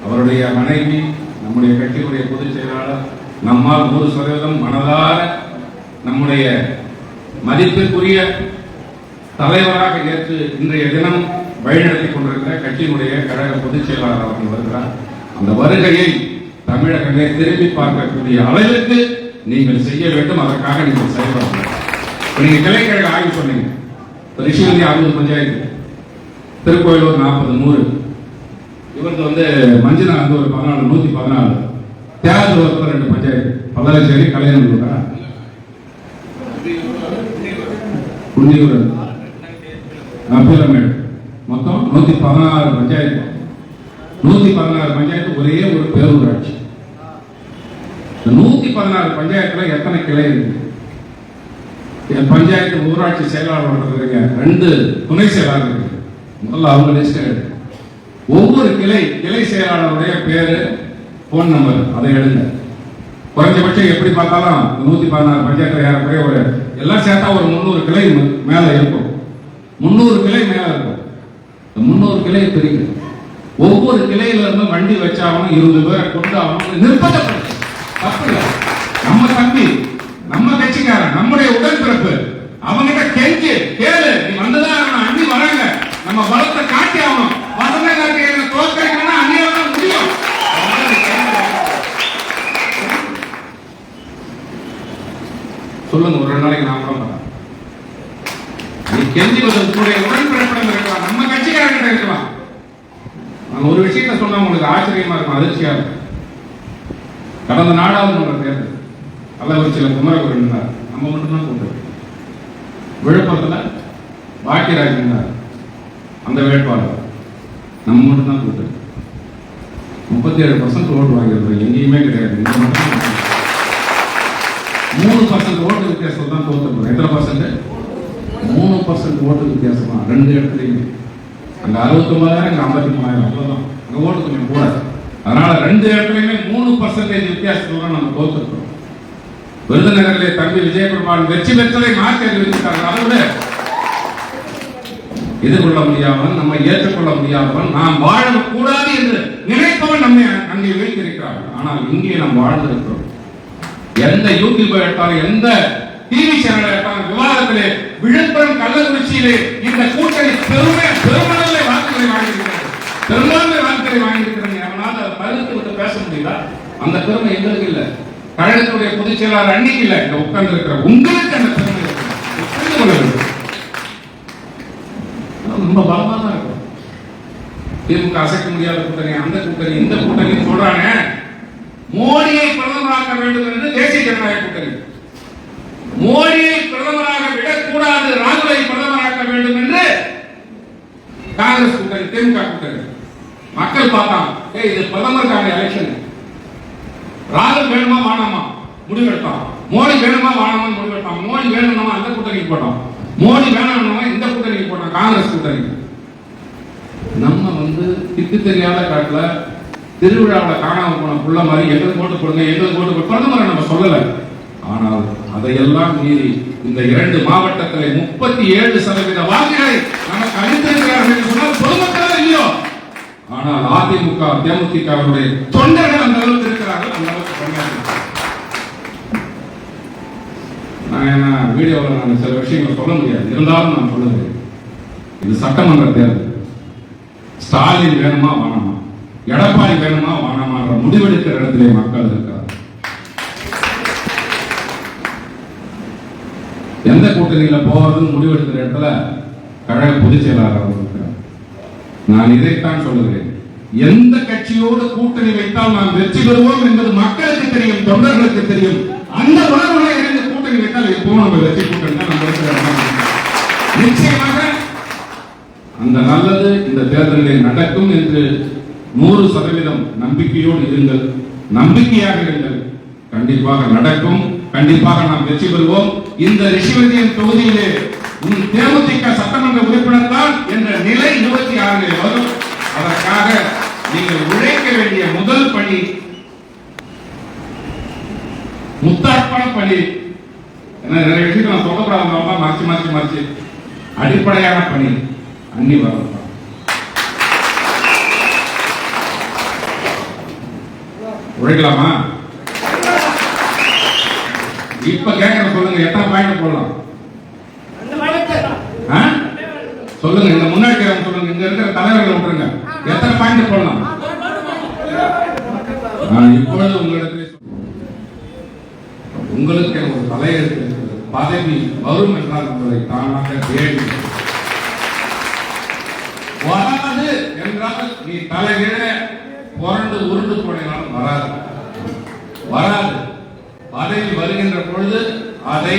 அவருடைய மனைவி, நம்முடைய கட்சியினுடைய பொதுச் செயலாளர், நம்மால் 100% மனதார நம்முடைய மதிப்பிற்குரிய தலைவராக ஏற்று இன்றைய தினம் வழிநடத்திக் கொண்டிருக்கிற கட்சியினுடைய கழக பொதுச் செயலாளர் அவர்கள் வருகிறார். அந்த வருகையை தமிழகமே திரும்பி பார்க்கக்கூடிய அளவிற்கு நீங்கள் செய்ய வேண்டும். அதற்காக நீங்கள் செயல்படணும். நீங்க கிளைக்கழக ஆய்வு சொன்னீங்க. ரிஷிவந்தி 60 பஞ்சாயத்து, திருக்கோயிலூர் 40, 100, இவருக்கு மஞ்சினா ஒரு 14, 114, தியாகத்துவத்தில் 2 பஞ்சாயத்து, பல்லரசேரி, கலையநல்லூரா, குண்டியூர், பீலமேடு, மொத்தம் 116 பஞ்சாயத்து. 116 பஞ்சாயத்து ஒரே ஒரு பேரூராட்சி. 116 பஞ்சாயத்துல எத்தனை கிளை இருக்கு? பஞ்சாயத்து ஊராட்சி செயலாளர் இருக்கிறீங்க, 2 துணை செயலாளர் இருக்கு. முதல்ல அவங்க லிஸ்ட் எடுத்து ஒவ்வொரு கிளை செயலாளருடைய பேரு, போன் நம்பர் அதை எடுங்க. குறைஞ்சபட்சம் எப்படி பார்த்தாலும் 116 பஞ்சாயத்துல ஏறக்குறைய ஒரு எல்லாம் சேர்த்தா ஒரு 300 கிளை மேல இருக்கும். 300 கிளை மேல இருக்கும். 300 கிளை பிரிங்க. ஒவ்வொரு கிளையில இருந்து வண்டி வச்சாலும் 20 பேரை கொண்டு அவங்க நிர்பந்தப்படுத்த தப்பு இல்லை. நம்ம தம்பி, நம்ம கட்சிக்காரன், நம்முடைய உடன்பிறப்பு, அவங்கிட்ட கெஞ்சி கேளு, நீ வந்துதான் அண்ணி வராங்க, நம்ம பலத்தை காட்டி ஆகணும். வசந்த காட்டி தோற்கடிக்கணும்னா அண்ணியால முடியும். சொல்லுங்க, ஒரு 2 நாளைக்கு நான் கூட நீ கெஞ்சி உன்னுடைய உடன்பிறப்பிடம் இருக்கலாம், நம்ம கட்சிக்காரங்கிட்ட இருக்கலாம். நான் ஒரு விஷயத்த சொன்னா உங்களுக்கு ஆச்சரியமா இருக்கும், அதிர்ச்சியா இருக்கும். கடந்த நாடாளுமன்ற தேர்தல் கள்ளக்குறிச்சியில குமரகுரு இருந்தார், நம்ம மட்டும்தான் கூட்டு. விழுப்புரத்துல பாக்கியராஜ் இருந்தார், அந்த வேட்பாளர் நம்ம மட்டும்தான் கூட்டு. 37% ஓட்டு வாங்கியிருந்தோம், எங்கேயுமே கிடையாது. 3% ஓட்டு வித்தியாசம் தான் தோத்துருக்கோம். எத்தனை பர்சன்ட்? 3% ஓட்டு வித்தியாசமா 2 இடத்துலையுமே. அங்க 69,000, இங்க 53,000, அவ்வளவுதான். அங்க ஓட்டு கொஞ்சம் கூட. அதனால 2 இடத்துலையுமே 3% வித்தியாசத்தோட நம்ம தோத்துருக்கோம். விருதுநகரிலே தம்பி விஜயபெருமான் வெற்றி பெற்றதை மாற்றி அறிவித்தார்கள். அதை விட எதிர்கொள்ள முடியாதவன், நம்ம ஏற்றுக்கொள்ள முடியாதவன், நாம் வாழக்கூடாது என்று நினைப்பவன் நம்மை அங்கே வைத்திருக்கிறார்கள். ஆனால் இங்கே நாம் வாழ்ந்திருக்கிறோம். எந்த யூடியூப் எடுத்தாலும், எந்த டிவி சேனல் எடுத்தாலும், விவாதத்திலே விழுப்புரம் கள்ளக்குறிச்சியிலே இந்த கூட்டணி பெருமளவிலே வாக்குகளை வாங்கியிருக்கிறது, பெரும்பான்மை வாக்குகளை வாங்கியிருக்கிறாங்க. அவனால் அதை தவிர்த்து விட்டு பேச முடியல. அந்த பெருமை எங்களுக்கு இல்லை, கழகத்துடைய பொதுச் செயலாளர் அன்னைக்கு இல்லை, இந்த உட்கார்ந்து இருக்கிற உங்களுக்கு அந்த பெருமை இருக்கு. ரொம்ப பலமா தான் இருக்கும். திமுக அசைக்க முடியாத கூட்டணி, அந்த கூட்டணி, இந்த கூட்டணி சொல்றாங்க. மோடியை பிரதமராக்க வேண்டும் என்று தேசிய ஜனநாயக கூட்டணி, மோடியை பிரதமராக விடக்கூடாது, ராகுலை பிரதமராக்க வேண்டும் என்று காங்கிரஸ் கூட்டணி, திமுக கூட்டணி. மக்கள் பார்த்தான், இது பிரதமருக்கான எலெக்ஷன், ராகுல் வேணுமா வானாமா முடிவெடுத்தான், மோடி வேணுமா வானாமா முடிவெடுத்தான். மோடி வேணும்னா அந்த கூட்டணிக்கு போட்டோம், மோடி வேணாம்னா இந்த கூட்டணிக்கு போட்டோம், காங்கிரஸ் கூட்டணி. நம்ம திக்கு தெரியாத காட்டுல திருவிழாவில் காணாம போன புள்ள மாதிரி எங்களுக்கு ஓட்டு போடுங்க, எங்களுக்கு ஓட்டு போடுங்க பிரதமரை நம்ம சொல்லல. ஆனால் அதையெல்லாம் மீறி இந்த 2 மாவட்டத்தில் 37% வாக்குகளை நமக்கு அளித்திருக்கிறார்கள் என்று சொன்னால் பொதுமக்கள் இல்லையோ. ஆனால் அதிமுக, தேமுதிகவுடைய தொண்டர்கள் அந்த அளவுக்கு இருக்கிறார்கள், அந்த அளவுக்கு பணியாற்றுகிறார்கள். நான் வீடியோவில் நான் சில விஷயங்களை சொல்ல முடியாது, இருந்தாலும் நான் சொல்லுகிறேன். இது சட்டமன்ற தேர்தல். ஸ்டாலின் வேணுமா வானாமா, எடப்பாடி வேணுமா வானாமான்ற முடிவெடுக்கிற இடத்திலே மக்கள் இருக்கிறார். எந்த கூட்டணியில போவதுன்னு முடிவெடுக்கிற இடத்துல கழக பொதுச் செயலாளர் இருக்கிறார். நான் இதைத்தான் சொல்லுகிறேன், எந்த கட்சியோடு கூட்டணி வைத்தால் நாம் வெற்றி பெறுவோம் என்பது மக்களுக்கு தெரியும், தொண்டர்களுக்கு தெரியும். அந்த உணர்வுகளை இருந்து கூட்டணி வைத்தால் எப்பவும் நம்ம வெற்றி கூட்டணி தான் நம்ம இருக்கிறோம். நிச்சயமாக அந்த நல்லது இந்த தேர்தலில் நடக்கும் என்று 100% நம்பிக்கையோடு இருங்கள், நம்பிக்கையாக இருங்கள். கண்டிப்பாக நடக்கும், கண்டிப்பாக நாம் வெற்றி பெறுவோம். இந்த ரிஷிவந்தியன் தொகுதியிலே தேமுதிக சட்டமன்ற உறுப்பினர் தான் என்ற நிலை 26 வரும். அதற்காக நீங்கள் உழைக்க வேண்டிய முதல் பணி முத்தாட்பண பணி. நிறைய விஷயத்தை நான் சொல்லக்கூடாது, மாற்றி அடிப்படையான பணி அன்னி வரலாம். உழைக்கலாமா? இப்ப கேட்கற சொல்லுங்க, எத்தனை பாயிண்ட் போடலாம் சொல்லுங்க. இந்த முன்னாடி சொல்லுங்க, இங்க இருக்கிற தலைவர்களை விட்டுருங்க, எத்தனை பாயிண்ட் போடலாம்? இப்பொழுது உங்களுக்கு ஒரு தலையெழுத்து பதவி வரும் என்றால் உங்களை தானாக தேடி வராது என்றால் நீ தலைகீழ புரண்டு உருண்டு போனாலும் வராது. பதவி வருகின்ற பொழுது அதை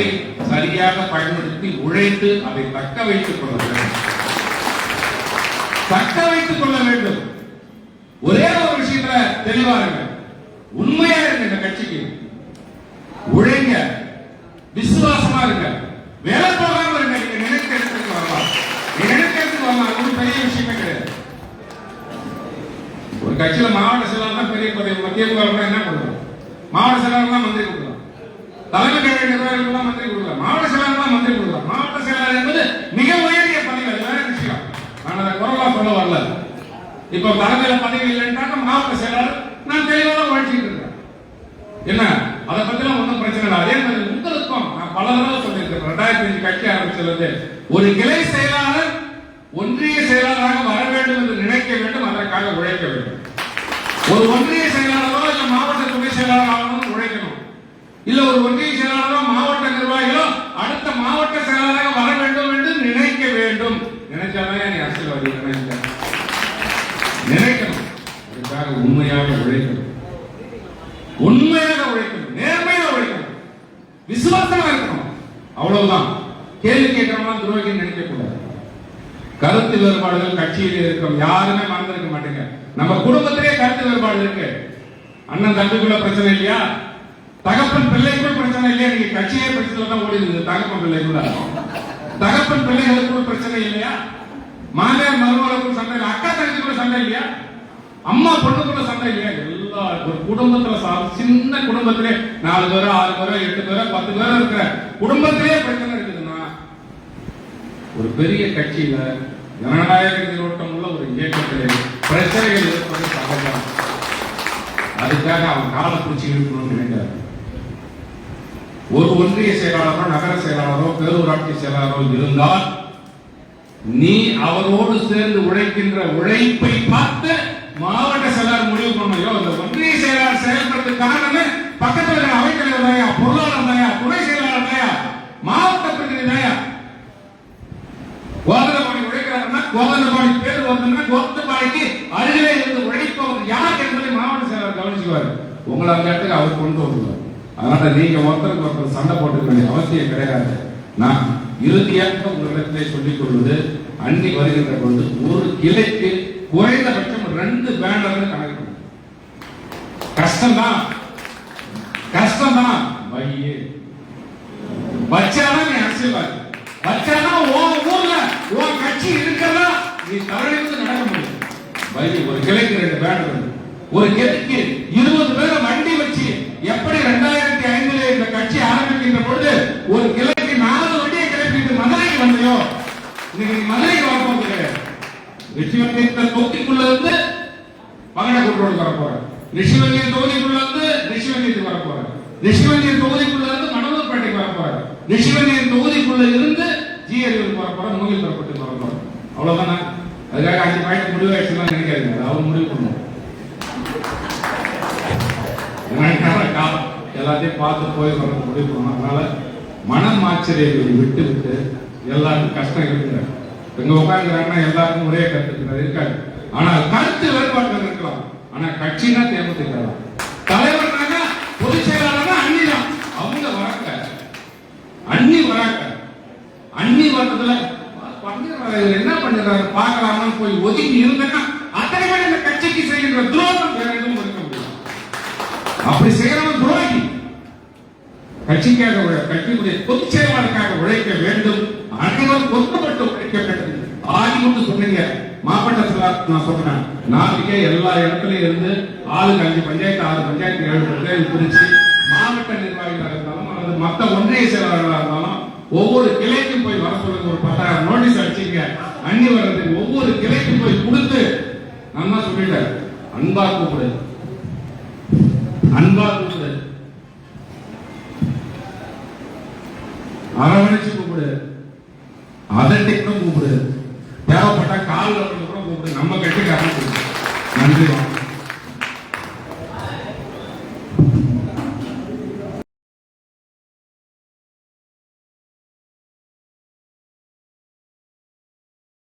சரியாக பயன்படுத்தி உழைத்து அதை தக்க வைத்துக் கொள்ள வேண்டும். ஒரே ஒரு விஷயத்துல தெளிவா இருங்க, உண்மையா இருங்க, இந்த கட்சிக்கு உழைங்க, விசுவாசமா இருங்க, வேலை போகாம இருங்க. நீங்க நினைக்க இடத்துக்கு வரலாம், அது பெரிய விஷயமே கிடையாது. ஒரு கட்சியில மாவட்ட செயலாளர் தான் பெரிய பதவி, மத்திய என்ன பண்ணுவோம்? மாவட்ட செயலாளர் தான் மந்திரி கொடுக்கலாம், தலைமை கழக நிர்வாகிகள் தான் மந்திரி கொடுக்கலாம், மாவட்ட செயலாளர் தான் மந்திரி கொடுக்கலாம். மாவட்ட செயலாளர் என்பது மிக உயரிய பதவி, அது வேற விஷயம். நான் அதை குரலா சொல்ல வரல. இப்ப தலைமையில பதவி இல்லைன்னா மாவட்ட செயலாளர் நான் தெளிவாக உழைச்சிட்டு இருக்கேன். என்ன அதை பத்திலாம் ஒன்றும் பிரச்சனை இல்லை. அதே மாதிரி உங்களுக்கும் நான் பல தடவை சொல்லியிருக்கேன், 2005 கட்சி ஆரம்பிச்சது ஒரு கிளை செயலாளர் ஒன்றிய செயலாளராக வர வேண்டும் என்று நினைக்க வேண்டும், அதற்காக உழைக்க வேண்டும். ஒரு ஒன்றிய செயலாளரோ இல்ல மாவட்ட துணை செயலாளராக உழைக்கணும், இல்ல ஒரு ஒன்றிய செயலாளரோ மாவட்ட நிர்வாகிகளோ அடுத்த மாவட்ட செயலாளராக வர வேண்டும் என்று நினைக்க வேண்டும். நினைச்சாதான் நீ அரசியல்வாதி நினைக்கணும். உண்மையாக உழைக்கணும், உண்மையாக உழைக்கணும், நேர்மையாக உழைக்கணும், விசுவாசமா இருக்கணும். அவ்வளவுதான். கேள்வி கேட்கறவங்க துரோகின்னு நினைக்க கூடாது. கருத்து வேறுபாடுகள் கட்சியில் இருக்கும் யாருமே மறந்திருக்க மாட்டேங்க. நம்ம குடும்பத்திலே கருத்து வேறுபாடு இருக்கு. அண்ணன் தம்பிக்குள்ள பிரச்சனை இல்லையா? தகப்பன் பிள்ளைக்குள்ள பிரச்சனை இல்லையா? நீங்க கட்சியே பிரச்சனை தான் ஓடி இருக்குது. தகப்பன் பிள்ளைக்குள்ள, தகப்பன் பிள்ளைகளுக்குள்ள பிரச்சனை இல்லையா? மாமியார் மருமகளுக்குள்ள சண்டை இல்லையா? அக்கா தங்கச்சிக்குள்ள சண்டை இல்லையா? அம்மா பொண்ணுக்குள்ள சண்டை இல்லையா? எல்லா ஒரு குடும்பத்துல சின்ன குடும்பத்திலே 4 பேரோ 6 பேரோ 8 பேரோ 10 பேரோ இருக்கிற குடும்பத்திலே பிரச்சனை இருக்குதுன்னா ஒரு பெரிய கட்சியில ஜனநாயக நீரோட்டம் உள்ள ஒரு இயக்கத்திலே பிரச்சனைகள் இருப்பது சகஜம். அதுக்காக அவன் காலை பிடிச்சி இருக்கணும்னு நினைக்கிறார். ஒரு ஒன்றிய செயலாளரோ நகர செயலாளரோ பேரூராட்சி செயலாளரோ இருந்தால் நீ அவரோடு சேர்ந்து உழைக்கின்ற உழைப்பை பார்த்து மாவட்ட செயலாளர் முடிவு பண்ணையோ இந்த ஒன்றிய செயலாளர் செயல்படுறது காரணமே பக்கத்தில் இருக்கிற அவைத்தலைவர் தாயா, பொருளாளர் தாயா, துணை செயலாளர் தாயா, மாவட்ட பிரதிநிதி தாயா. கோதண்டபாடி உழைக்கிறாருன்னா கோதண்டபாடி பேர் வருதுன்னா கோதண்டபாடிக்கு அருகிலே இருந்து உழைப்பவர் யார் என்பதை மாவட்ட செயலாளர் கவனிச்சுவார். உங்களை அந்த இடத்துக்கு அவர் கொண்டு வருவார். அதனால நீங்க ஒருத்தருக்கு ஒருத்தர் சண்டை போட்டுக்க வேண்டிய அவசியம் கிடையாது. நான் இறுதியாக உங்களிடத்திலே சொல்லிக் கொள்வது, அன்னி வருகின்ற பொழுது ஒரு கிளைக்கு குறைந்தபட்சம் 2 பேனர் கணக்கு. கஷ்டம்தான், கஷ்டம்தான். வையே வச்சாதான் நீ அரசியல்வாதி, வச்சாதான் உன் ஊர்ல உன் கட்சி இருக்கிறதா நீ தவறிலிருந்து நடக்க முடியும். வைகை ஒரு கிளைக்கு 2 பேனர், ஒரு கிளைக்கு 20 பேரை வண்டி வச்சு எப்படி 2005 இந்த கட்சி ஆரம்பிக்கின்ற பொழுது ஒரு கிளைக்கு 4 வண்டியை கிளப்பிட்டு மதுரைக்கு வந்தையோ, இன்னைக்கு மதுரைக்கு வரப்போறது கிடையாது. ரிஷிவந்தியன் தொகுதிக்குள்ள இருந்து பகடக்கூட்டோடு வரப்போற, ரிஷிவந்தியன் தொகுதிக்குள்ள இருந்து ரிஷிவந்தியத்துக்கு வரப்போற, ரிஷிவந்தியன் தொகுதிக்குள்ள இருந்து மணலூர்பேட்டைக்கு வரப்போற, ரிஷிவந்தியன் தொகுதிக்குள்ள இருந்து ஜிஆர்யூக்கு வரப்போற, மூங்கில் தரப்பட்டு வரப்போற. அவ்வளவுதானே? அதுக்காக 5 பாயிண்ட் முடிவாயிடுச்சுலாம் நினைக்காதீங்க. அவர் முடிவு பண்ணுவோம். காலம் எல்லாத்தையும் பார்த்து போய் வர முடிவு பண்ணணும். அதனால மனம் ஆச்சரியங்களை விட்டு விட்டு எல்லாருக்கும் கஷ்டம் இருக்குங்க. இங்க உட்காந்துக்கிறாங்கன்னா எல்லாருக்கும் ஒரே கருத்து இருக்காது. ஆனால் கருத்து வேறுபாடுகள் இருக்கலாம். ஆனா கட்சினா தேர்ந்தெடுக்கலாம். தலைவர்னாங்க பொதுச் செயலாளர்னா அண்ணி தான். அவங்க வராங்க, அண்ணி வராங்க. அண்ணி வர்றதுல என்ன பண்ணிடுறாரு பார்க்கலாமான்னு போய் ஒதுங்கி இருந்தேன்னா அத்தனை பேர் இந்த கட்சிக்கு செய்கின்ற துரோகம் வேற எதுவும் இருக்க முடியும். அப்படி செய்யறவன் துரோகி. கட்சிக்காக கட்சியுடைய பொதுச் செயலாளருக்காக உழைக்க வேண்டும். அனைவரும் ஒத்துப்பட்டு உழைக்க வேண்டும். ஆதிமுக சொன்னீங்க, மாவட்ட செயலாளர் நான் சொன்னேன். நாளைக்கே எல்லா இடத்துலயும் இருந்து ஆளுக்கு 5 பஞ்சாயத்து 6 பஞ்சாயத்து 7 பஞ்சாயத்து பிரிச்சு மாவட்ட நிர்வாகிகளாக இருந்தாலும் அல்லது மற்ற ஒன்றிய செயலாளர்களாக இருந்தாலும் ஒவ்வொரு கிளைக்கும் போய் வர சொல்லுங்க. ஒரு 10,000 நோட்டீஸ் அடிச்சீங்க. அண்ணி வர்றதுக்கு ஒவ்வொரு கிளைக்கும் போய் கொடுத்து நான் சொல்லிட்டேன், அன்பா கூப்பிடு, அன்பா கூப்பிடு, அரவணைச்சு கூப்பிடு, அதட்டிக்கும் கூப்பிடு, தேவைப்பட்ட கால் கூட கூப்பிடு. நம்ம கட்சிக்கு நன்றி.